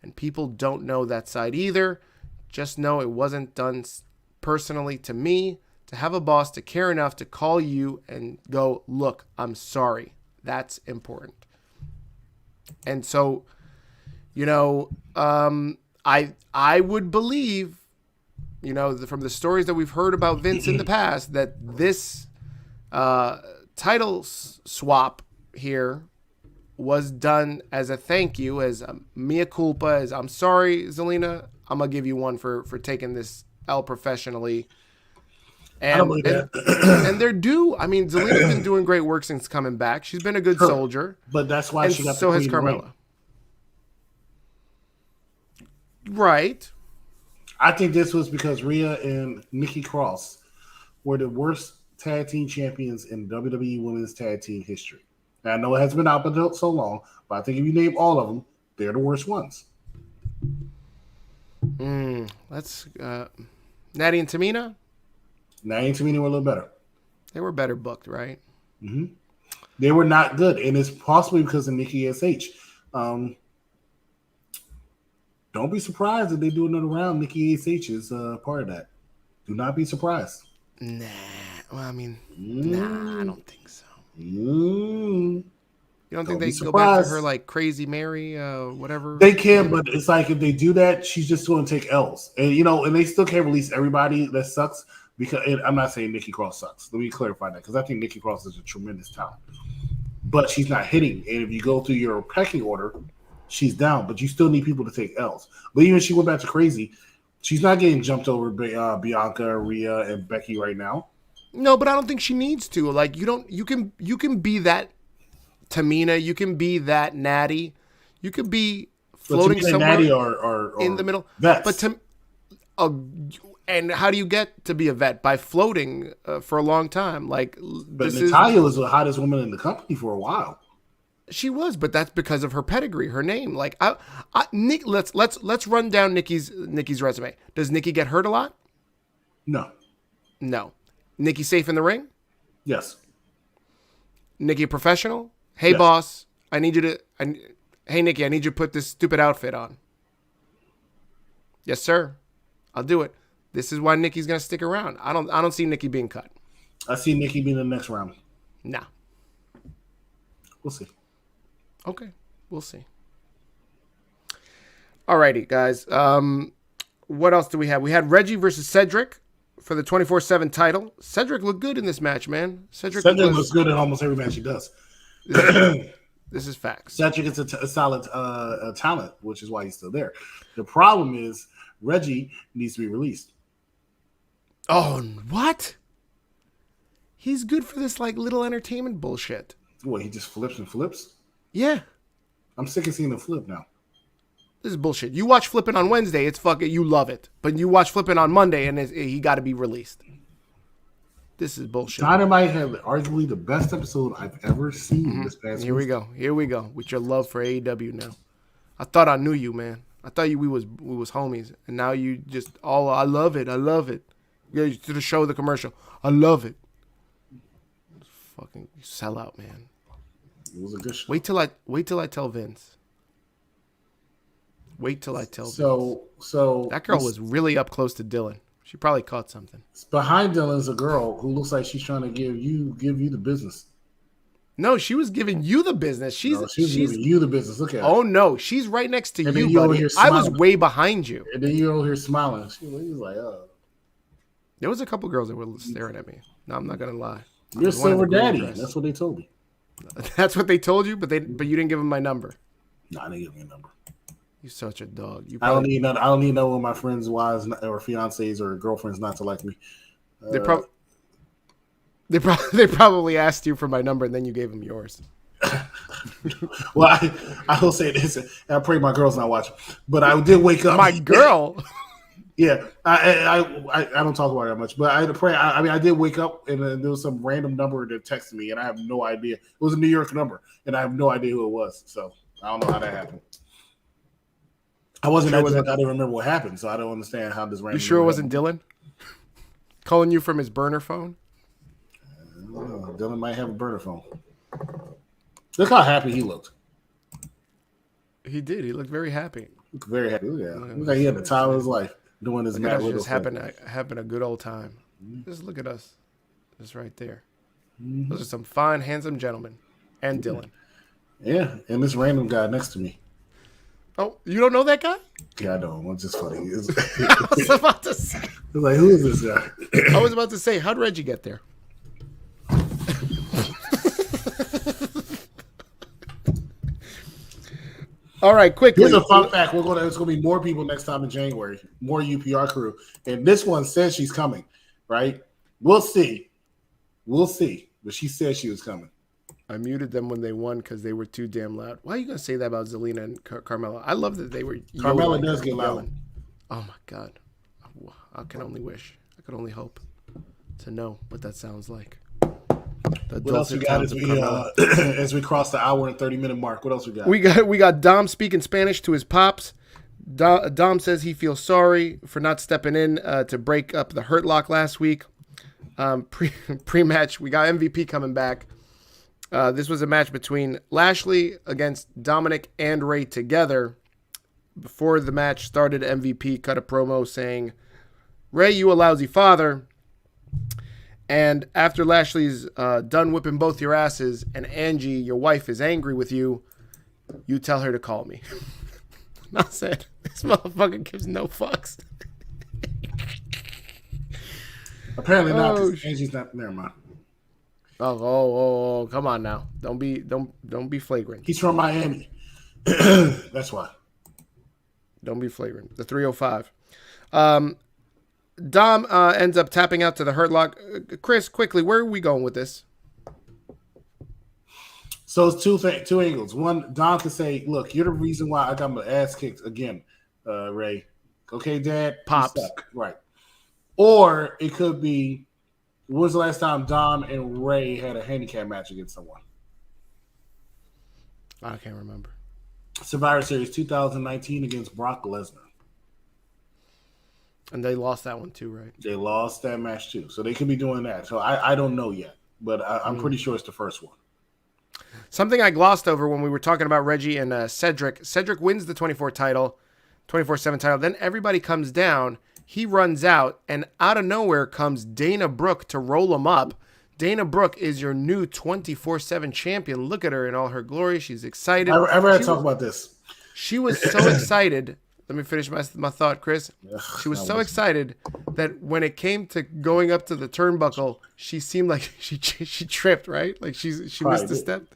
And people don't know that side either. Just know it wasn't done personally to me. To have a boss to care enough to call you and go, look, I'm sorry. That's important. And so, you know, I would believe, you know, from the stories that we've heard about Vince in the past, that this title swap here was done as a thank you, as a mea culpa, as I'm sorry, Zelina, I'm going to give you one for taking this L professionally. I don't believe that. And they're due. I mean, Zelina's been doing great work since coming back. She's been a good soldier. But that's why she got so the has Queen Carmella. Ring. Right. I think this was because Rhea and Nikki Cross were the worst tag team champions in WWE Women's Tag Team history. And I know it hasn't been out for so long, but I think if you name all of them, they're the worst ones. Let's Natty and Tamina. Natty and Tamina were a little better. They were better booked, right? Mm-hmm. They were not good, and it's possibly because of Nikki S.H. Don't be surprised if they do another round. Nikki S.H. is part of that. Do not be surprised. Nah. Well, I mean, nah, I don't think so. You don't think they go back to her like Crazy Mary, whatever? They can, but it's like if they do that, she's just going to take L's. And, and they still can't release everybody that sucks. Because I'm not saying Nikki Cross sucks. Let me clarify that because I think Nikki Cross is a tremendous talent. But she's not hitting. And if you go through your pecking order, she's down. But you still need people to take L's. But even if she went back to Crazy, she's not getting jumped over Bianca, Rhea, and Becky right now. No, but I don't think she needs to. Like you can be that Tamina, you can be that Natty, you could be floating somewhere Natty or in the middle. Vets. But and how do you get to be a vet? By floating for a long time. But Natalya was the hottest woman in the company for a while. She was, but that's because of her pedigree, her name. Like Nick, let's run down Nikki's resume. Does Nikki get hurt a lot? No. Nikki safe in the ring? Yes. Nikki a professional? Hey, yes. Boss, I need you to. Hey, Nikki, I need you to put this stupid outfit on. Yes, sir. I'll do it. This is why Nikki's gonna stick around. I don't see Nikki being cut. I see Nikki being in the next round. Nah. We'll see. Okay, we'll see. Alrighty, guys. What else do we have? We had Reggie versus Cedric for the 24/7 title. Cedric looked good in this match, man. Cedric looks good in almost every match he does. This is facts. Cedric is a solid talent, which is why he's still there. The problem is Reggie needs to be released. Oh, what? He's good for this little entertainment bullshit. What, he just flips and flips? Yeah. I'm sick of seeing him flip now. This is bullshit. You watch flipping on Wednesday, it's fucking, you love it. But you watch flipping on Monday and he got to be released. This is bullshit. Dynamite had arguably the best episode I've ever seen this past week. Here we go. With your love for AEW now. I thought I knew you, man. I thought we was homies. And now you just, I love it. Yeah, to the show, the commercial. I love it. Fucking sell out, man. It was a good show. Wait till I tell Vince. Vince. So that girl was really up close to Dylan. She probably caught something. Behind Dylan's a girl who looks like she's trying to give you the business. No, she was giving you the business. She's giving you the business. Look at her. Oh no, she's right next to you, buddy. I was way behind you. And then you're over here smiling. He's like, oh. There was a couple girls that were staring at me. No, I'm not gonna lie. You're Silver Daddy. That's what they told me. That's what they told you, but you didn't give them my number. No, I didn't give me a number. You're such a dog. I don't need to know when my friends' wives or fiancés or girlfriends not to like me. They probably asked you for my number and then you gave them yours. Well, I will say this. I pray my girl's not watching, but I did wake up. My girl. Yeah, I don't talk about it that much, but I pray. I did wake up and there was some random number that texted me, and I have no idea. It was a New York number, and I have no idea who it was. So I don't know how that happened. I wasn't that drunk. I didn't remember what happened, so I don't understand how this random. You sure it wasn't Dylan calling you from his burner phone? Dylan might have a burner phone. Look how happy he looked. He did. He looked very happy. Very happy. Look like he had the time of his life doing his Matt Riddle. Just having a good old time. Just look at us. Just right there. Those are some fine, handsome gentlemen. And Dylan. Yeah, and this random guy next to me. Oh, you don't know that guy? Yeah, I know. It's just funny. I was about to say. I was like, who is this guy? I was about to say, how'd Reggie get there? All right, quickly. Here's a fun fact. There's going to be more people next time in January. More UPR crew. And this one says she's coming, right? We'll see. We'll see. But she said she was coming. I muted them when they won because they were too damn loud. Why are you going to say that about Zelina and Carmella? I love that they were Carmella does get loud. Oh, my God. I can only wish. I could only hope to know what that sounds like. What else we got as we cross the hour and 30-minute mark? What else we got? We got Dom speaking Spanish to his pops. Dom says he feels sorry for not stepping in to break up the Hurt Lock last week. Pre-match, we got MVP coming back. This was a match between Lashley against Dominic and Ray together. Before the match started, MVP cut a promo saying, "Ray, you a lousy father." And after Lashley's done whipping both your asses and Angie, your wife, is angry with you, you tell her to call me. Not said. This motherfucker gives no fucks. Apparently not. Angie's not. Never mind. Oh, come on now. Don't be flagrant. He's from Miami. That's why. Don't be flagrant. The 305. Dom ends up tapping out to the Hurt Lock. Chris, quickly, where are we going with this? So it's two angles. One, Dom can say, "Look, you're the reason why I got my ass kicked again, Ray. Okay, Dad? Pops. Right." Or it could be, when was the last time Dom and Ray had a handicap match against someone? I can't remember. Survivor Series 2019 against Brock Lesnar. And they lost that one too, right? They lost that match too. So they could be doing that. So I don't know yet, but I'm pretty sure it's the first one. Something I glossed over when we were talking about Reggie and Cedric. Cedric wins the 24/7 title. Then everybody comes down. He runs out, and out of nowhere comes Dana Brooke to roll him up. Dana Brooke is your new 24/7 champion. Look at her in all her glory. She's excited. I read talk about this. She was so excited. Let me finish my thought, Chris. She was so excited that when it came to going up to the turnbuckle, she seemed like she tripped, right? Like she missed a step.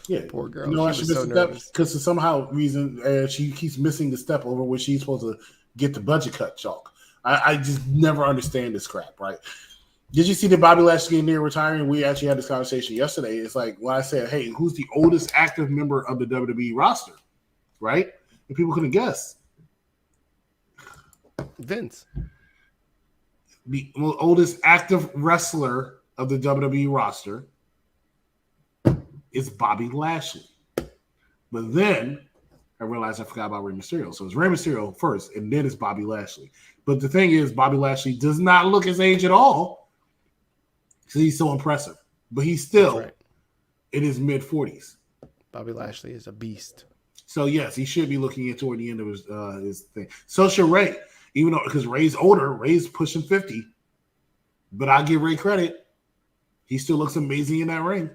Yeah, poor girl. You know, she was so nervous because for somehow reason she keeps missing the step over where she's supposed to get the budget cut chalk. I just never understand this crap, right? Did you see that Bobby Lashley near retiring? We actually had this conversation yesterday. It's like when I said, "Hey, who's the oldest active member of the WWE roster?" Right? And people couldn't guess. Vince. The oldest active wrestler of the WWE roster is Bobby Lashley. But then I realized I forgot about Rey Mysterio. So it's Rey Mysterio first, and then it's Bobby Lashley. But the thing is, Bobby Lashley does not look his age at all because he's so impressive. But he's still in his mid-40s. Bobby Lashley is a beast. So, yes, he should be looking at toward the end of his thing. So should Ray. Even though, because Ray's older, Ray's pushing 50. But I give Ray credit. He still looks amazing in that ring.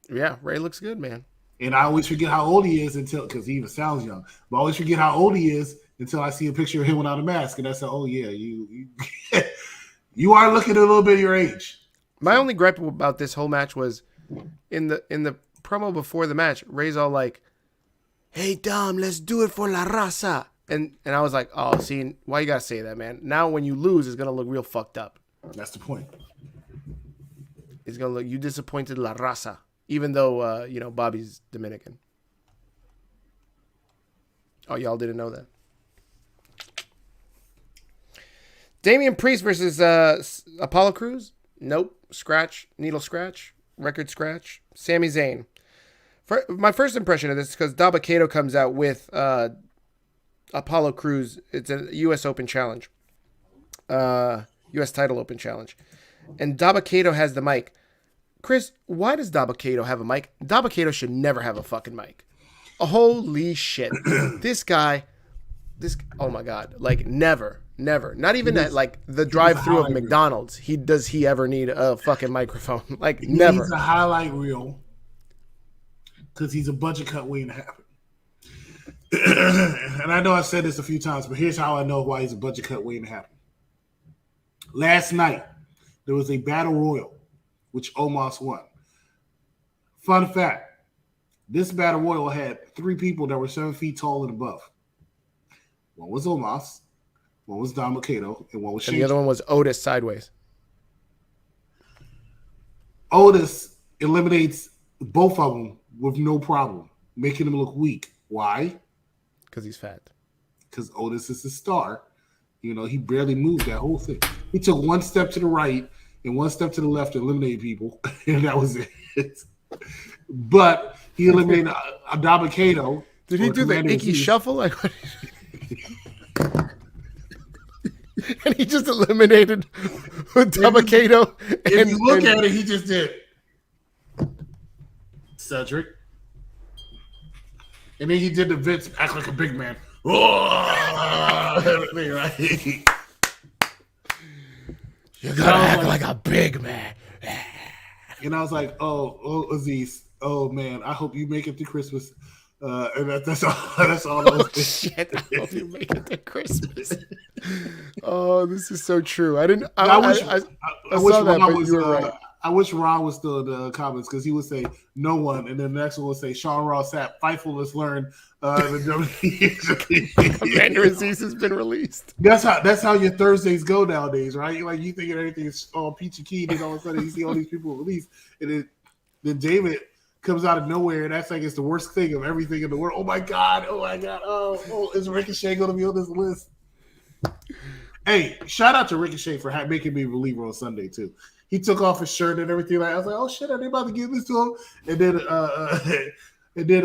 Yeah, Ray looks good, man. And I always forget how old he is because he even sounds young. But I always forget how old he is until I see a picture of him without a mask. And I say, "Oh, yeah, you you are looking a little bit your age." My only gripe about this whole match was in the promo before the match, Ray's all like, "Hey, Dom, let's do it for La Raza." And I was like, "Oh, see, why you got to say that, man? Now when you lose, it's going to look real fucked up." That's the point. It's going to look, you disappointed La Raza. Even though, Bobby's Dominican. Oh, y'all didn't know that. Damien Priest versus Apollo Crews? Nope. Scratch. Needle scratch. Record scratch. Sami Zayn. My first impression of this is because Dabba-Kato comes out with Apollo Crews. It's a U.S. Open challenge. U.S. title open challenge. And Dabba-Kato has the mic. Chris, why does Dabba-Kato have a mic? Dabba-Kato should never have a fucking mic. Holy shit. This guy, oh my God. Like, never. Not even at, like, the drive-thru of McDonald's. Does he ever need a fucking microphone? Like, never. He's a highlight reel because he's a budget cut waiting to happen. And I know I've said this a few times, but here's how I know why he's a budget cut waiting to happen. Last night, there was a battle royal, which Omos won. Fun fact, this battle royal had 3 people that were 7 feet tall and above. One was Omos, one was Dabba-Kato, and one was Shinsuke. And the other one was Otis sideways. Otis eliminates both of them with no problem, making them look weak. Why? Because he's fat. Because Otis is a star. You know, he barely moved that whole thing. He took one step to the right and one step to the left to eliminate people, and that was it. But he eliminated Adama Kato. Did he do the icky shuffle? Like, and he just eliminated Adama Kato. If you look at it, he just did Cedric. And then he did the Vince act like a big man. Everything, right? You gotta act like a big man. And I was like, oh, Aziz, oh man, I hope you make it to Christmas. And that's all. That's all. Oh, shit! I hope you make it to Christmas. Oh, this is so true. I wish Ron was. Right. I wish Ron was still in the comments because he would say no one, and then the next one would say Sean Ross at Fightful learned the WWE. Commander Aziz has been released. That's how your Thursdays go nowadays, right? Like you thinking everything is all peachy keen, and all of a sudden you see all these people released, and then David comes out of nowhere, and that's like it's the worst thing of everything in the world. Oh my god! Oh, is Ricochet going to be on this list? Hey, shout out to Ricochet for making me reliever on Sunday too. He took off his shirt and everything. Like I was like, oh shit, are they about to give this to him? And then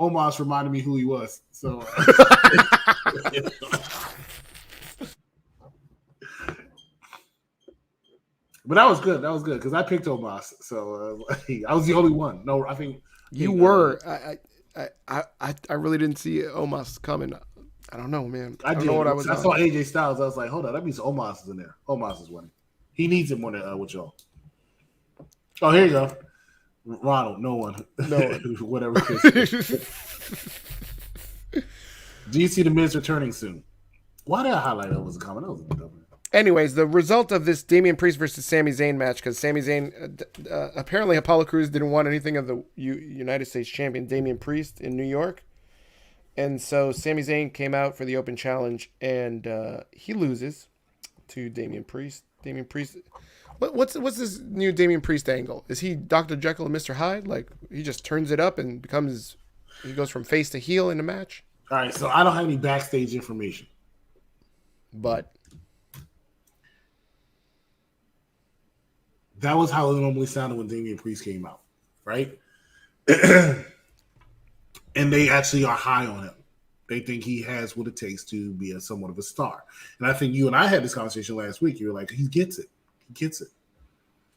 Omos reminded me who he was. So but that was good. That was good because I picked Omos. So I was the only one. No, I think you were. I really didn't see Omos coming. I don't know, man. I don't know what I was. I saw AJ Styles. I was like, hold on, that means Omos is in there. Omos is winning. He needs it more than with y'all. Oh, here you go. Ronald, no one. Whatever. Do you see the Miz returning soon? Why did I highlight that was coming? That was dumb. Anyways, the result of this Damien Priest versus Sami Zayn match, because Sami Zayn, apparently Apollo Crews didn't want anything of the United States champion Damien Priest in New York. And so Sami Zayn came out for the open challenge, and he loses to Damien Priest. Damien Priest, what's this new Damien Priest angle? Is he Dr. Jekyll and Mr. Hyde? Like he just turns it up and he goes from face to heel in a match? All right, so I don't have any backstage information, but that was how it normally sounded when Damien Priest came out, right? And they actually are high on him. They think he has what it takes to be somewhat of a star. And I think you and I had this conversation last week. You were like, he gets it. He gets it.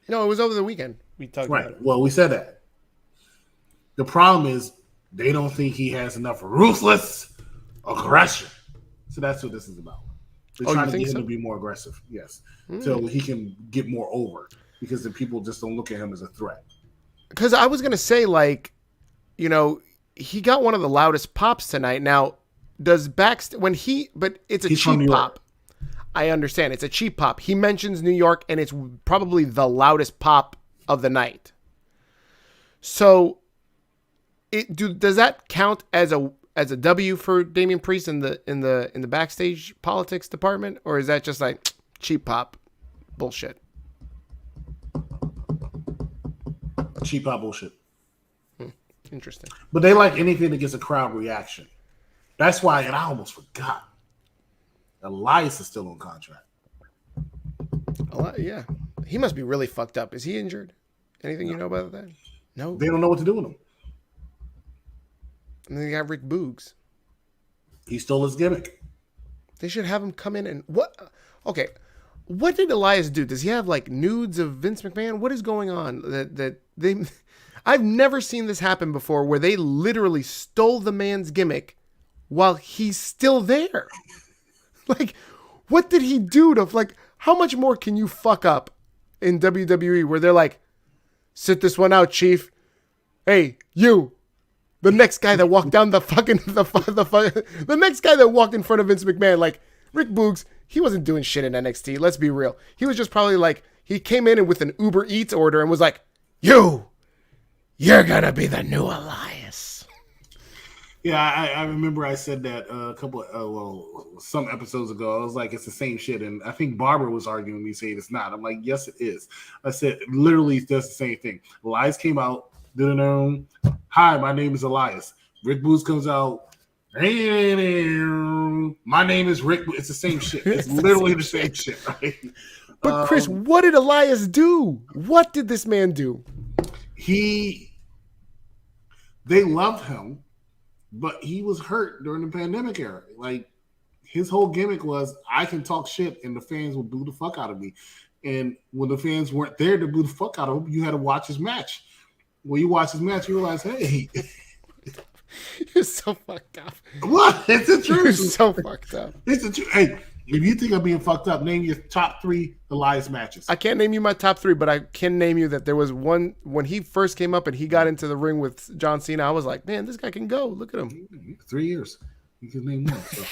No, it was over the weekend. We talked about it. Well, we said that. The problem is they don't think he has enough ruthless aggression. So that's what this is about. They're trying to get him to be more aggressive. Yes. So he can get more over because the people just don't look at him as a threat. Because I was going to say, like, you know, he got one of the loudest pops tonight. Now, but it's a cheap pop. I understand. It's a cheap pop. He mentions New York, and it's probably the loudest pop of the night. So, does that count as a W for Damien Priest in the backstage politics department, or is that just like cheap pop bullshit? Cheap pop bullshit. Interesting. But they like anything that gets a crowd reaction. That's why, and I almost forgot, Elias is still on contract. Yeah. He must be really fucked up. Is he injured? Anything you know about that? No. They don't know what to do with him. And then they got Rick Boogs. He stole his gimmick. They should have him come in and what? Okay. What did Elias do? Does he have like nudes of Vince McMahon? What is going on? I've never seen this happen before where they literally stole the man's gimmick while he's still there. Like, what did he do to, like, how much more can you fuck up in WWE where they're like, sit this one out, Chief. Hey, you, the next guy that walked down the next guy that walked in front of Vince McMahon, like, Rick Boogs, he wasn't doing shit in NXT. Let's be real. He was just probably like, he came in with an Uber Eats order and was like, you're going to be the new Elias. Yeah, I remember I said that some episodes ago. I was like, it's the same shit. And I think Barbara was arguing with me saying it's not. I'm like, yes, it is. I said, literally, it does the same thing. Elias came out, did an own. Hi, my name is Elias. Rick Boots comes out. My name is Rick. It's the same shit. It's literally the same shit, right? But Chris, what did Elias do? What did this man do? They loved him. But he was hurt during the pandemic era. Like, his whole gimmick was, I can talk shit and the fans will boo the fuck out of me. And when the fans weren't there to boo the fuck out of him, you had to watch his match. When you watch his match, you realize, hey. You're so fucked up. What? It's the truth. You're so fucked up. It's the truth. Hey, if you think I'm being fucked up, name your top 3 Elias matches. I can't name you my top 3, but I can name you that there was one when he first came up and he got into the ring with John Cena. I was like, man, this guy can go. Look at him. 3 years. You can name one. So.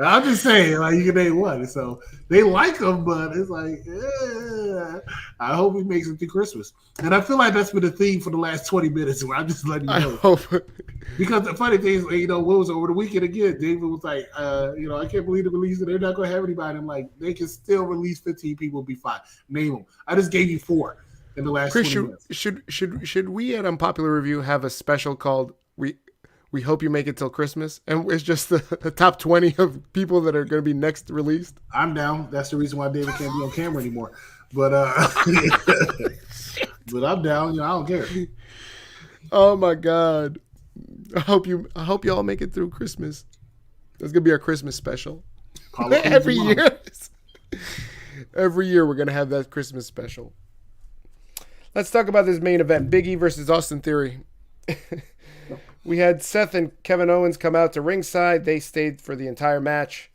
I'm just saying, like, you can name one. So they like him, but it's like, I hope he makes it through Christmas. And I feel like that's been the theme for the last 20 minutes. Where I'm just letting you know. I hope. Because the funny thing is, what was over the weekend again? David was like, I can't believe the release. They're not going to have anybody. I'm like, they can still release 15 people, be fine. Name them. I just gave you 4. In the last Chris, 20 minutes. should we at Unpopular Review have a special called We Hope You Make It Till Christmas? And it's just the top 20 of people that are going to be next released? I'm down. That's the reason why David can't be on camera anymore. But but I'm down. I don't care. Oh my God. I hope y'all make it through Christmas. That's going to be our Christmas special. Every year we're going to have that Christmas special. Let's talk about this main event, Biggie versus Austin Theory. We had Seth and Kevin Owens come out to ringside. They stayed for the entire match.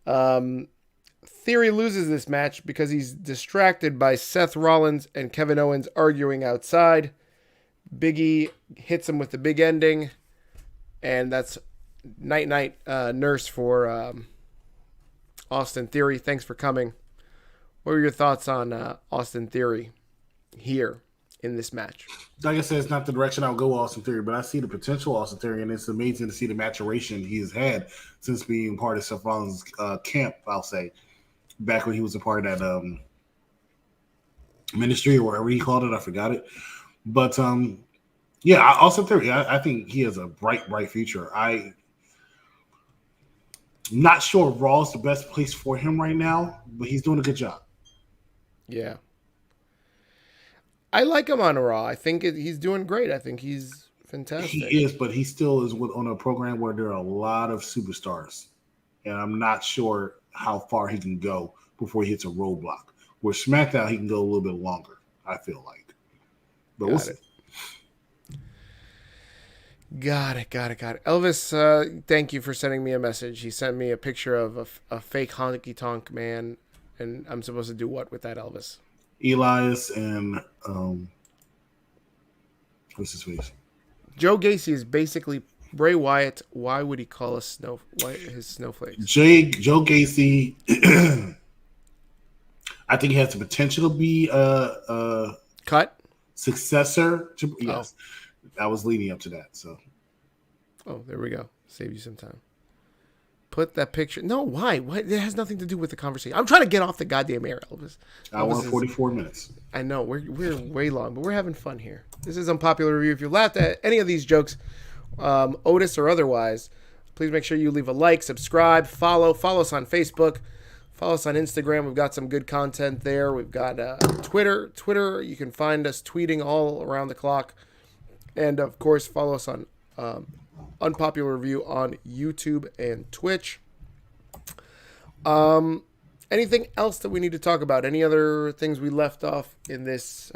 Theory loses this match because he's distracted by Seth Rollins and Kevin Owens arguing outside. Biggie hits him with the big ending, and that's night-night nurse for Austin Theory. Thanks for coming. What were your thoughts on Austin Theory here in this match? Like I said, it's not the direction I'll go Austin Theory, but I see the potential Austin Theory, and it's amazing to see the maturation he has had since being part of Seth Rollins' camp, I'll say, back when he was a part of that ministry or whatever he called it. I forgot it. But, Austin Theory, I think he has a bright future. I'm not sure Raw is the best place for him right now, but he's doing a good job. Yeah. I like him on Raw. I think he's doing great. I think he's fantastic. He is, but he still is on a program where there are a lot of superstars. And I'm not sure how far he can go before he hits a roadblock. Where SmackDown, he can go a little bit longer, I feel like. But we'll see. Got it. Elvis, thank you for sending me a message. He sent me a picture of a fake honky tonk man. And I'm supposed to do what with that, Elvis? Elias and what's his face? Joe Gacy is basically Bray Wyatt. Why would he call us his snowflakes? Joe Gacy. I think he has the potential to be a successor to. Yes, I was leading up to that. So, there we go. Save you some time. Put that picture. No, why? It has nothing to do with the conversation. I'm trying to get off the goddamn air, Elvis. I want 44 minutes. I know we're way long, but we're having fun here. This is Unpopular Review. If you laughed at any of these jokes, Otis or otherwise, please make sure you leave a like, subscribe, follow us on Facebook, follow us on Instagram. We've got some good content there. We've got Twitter. You can find us tweeting all around the clock, and of course, follow us on Unpopular Review on YouTube and Twitch. Anything else that we need to talk about? Any other things we left off in this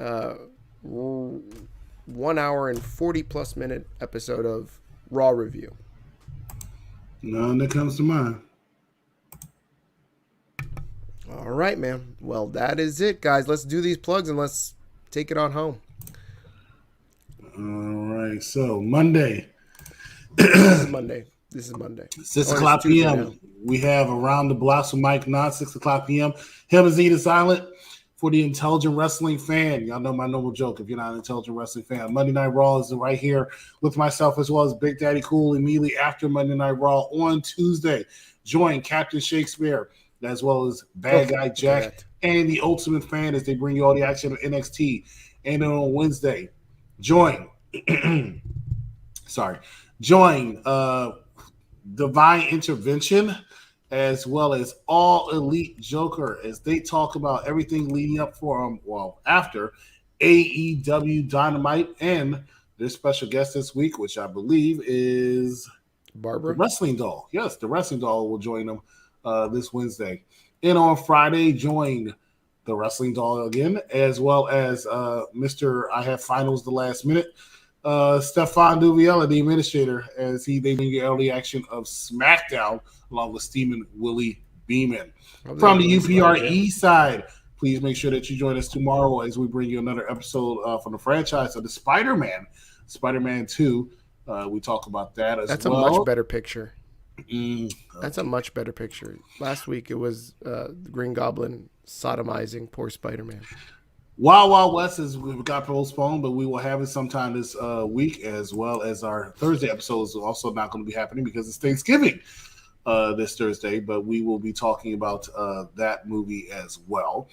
1 hour and 40 plus minute episode of Raw Review? None that comes to mind. All right, man. Well, that is it, guys. Let's do these plugs and let's take it on home. All right. So Monday. This is Monday. 6 o'clock p.m. We have Around the Blocks with Mike Non, 6 o'clock p.m. Him and Z the Silent. for the intelligent wrestling fan. Y'all know my normal joke if you're not an intelligent wrestling fan. Monday Night Raw is right here with myself as well as Big Daddy Cool immediately after Monday Night Raw on Tuesday. Join Captain Shakespeare as well as Bad Guy Jack and the Ultimate Fan as they bring you all the action of NXT. And then on Wednesday, join Divine Intervention as well as All Elite Joker as they talk about everything leading up after AEW Dynamite and their special guest this week, which I believe is Barbara, the Wrestling Doll. Yes, the Wrestling Doll will join them this Wednesday. And on Friday, join the Wrestling Doll again, as well as Mr. I Have Finals the Last Minute, Stefan Duviella, the administrator, as they bring you early action of SmackDown along with Steven Willie Beeman. From the UPRE side, please make sure that you join us tomorrow as we bring you another episode from the franchise of the Spider-Man 2. We talk about that as well. That's a much better picture. That's a much better picture. Last week it was Green Goblin sodomizing poor Spider-Man. Wild Wild West got postponed, but we will have it sometime this week, as well as our Thursday episode is also not going to be happening because it's Thanksgiving this Thursday, but we will be talking about that movie as well.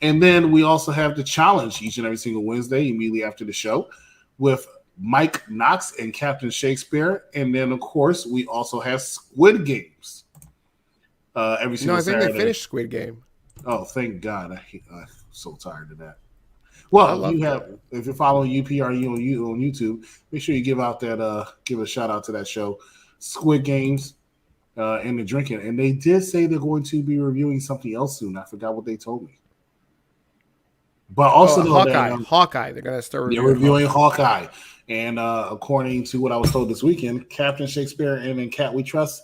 And then we also have the challenge each and every single Wednesday immediately after the show with Mike Knox and Captain Shakespeare. And then, of course, we also have Squid Games every single Saturday. I think they finished Squid Game. Oh, thank God. I'm so tired of that. Well, if you're following UPRE on YouTube, make sure you give a shout out to that show, Squid Games, and the drinking. And they did say they're going to be reviewing something else soon. I forgot what they told me. But also Hawkeye. They're going to start reviewing Hawkeye. And according to what I was told this weekend, Captain Shakespeare and then Cat We Trust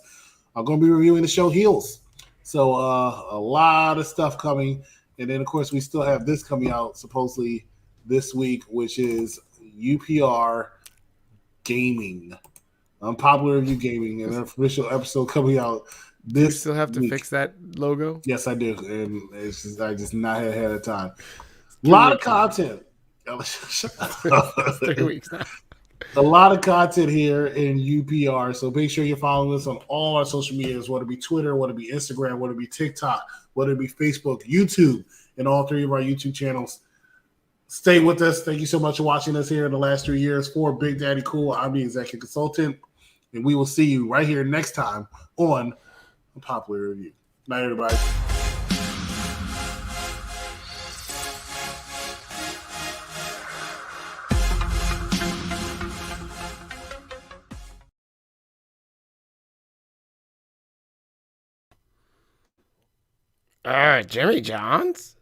are going to be reviewing the show Heels. So a lot of stuff coming. And then, of course, we still have this coming out supposedly this week, which is UPR Gaming, Unpopular Review Gaming, an official episode coming out this You still have to week. Fix that logo? Yes, I do. And I just not ahead of time. A lot of content. 3 weeks now. A lot of content here in UPR. So make sure you're following us on all our social medias, whether it be Twitter, whether it be Instagram, whether it be TikTok, whether it be Facebook, YouTube, and all 3 of our YouTube channels. Stay with us. Thank you so much for watching us here in the last 3 years. For Big Daddy Cool, I'm the executive consultant, and we will see you right here next time on Unpopular Review. Night, everybody. Jimmy John's?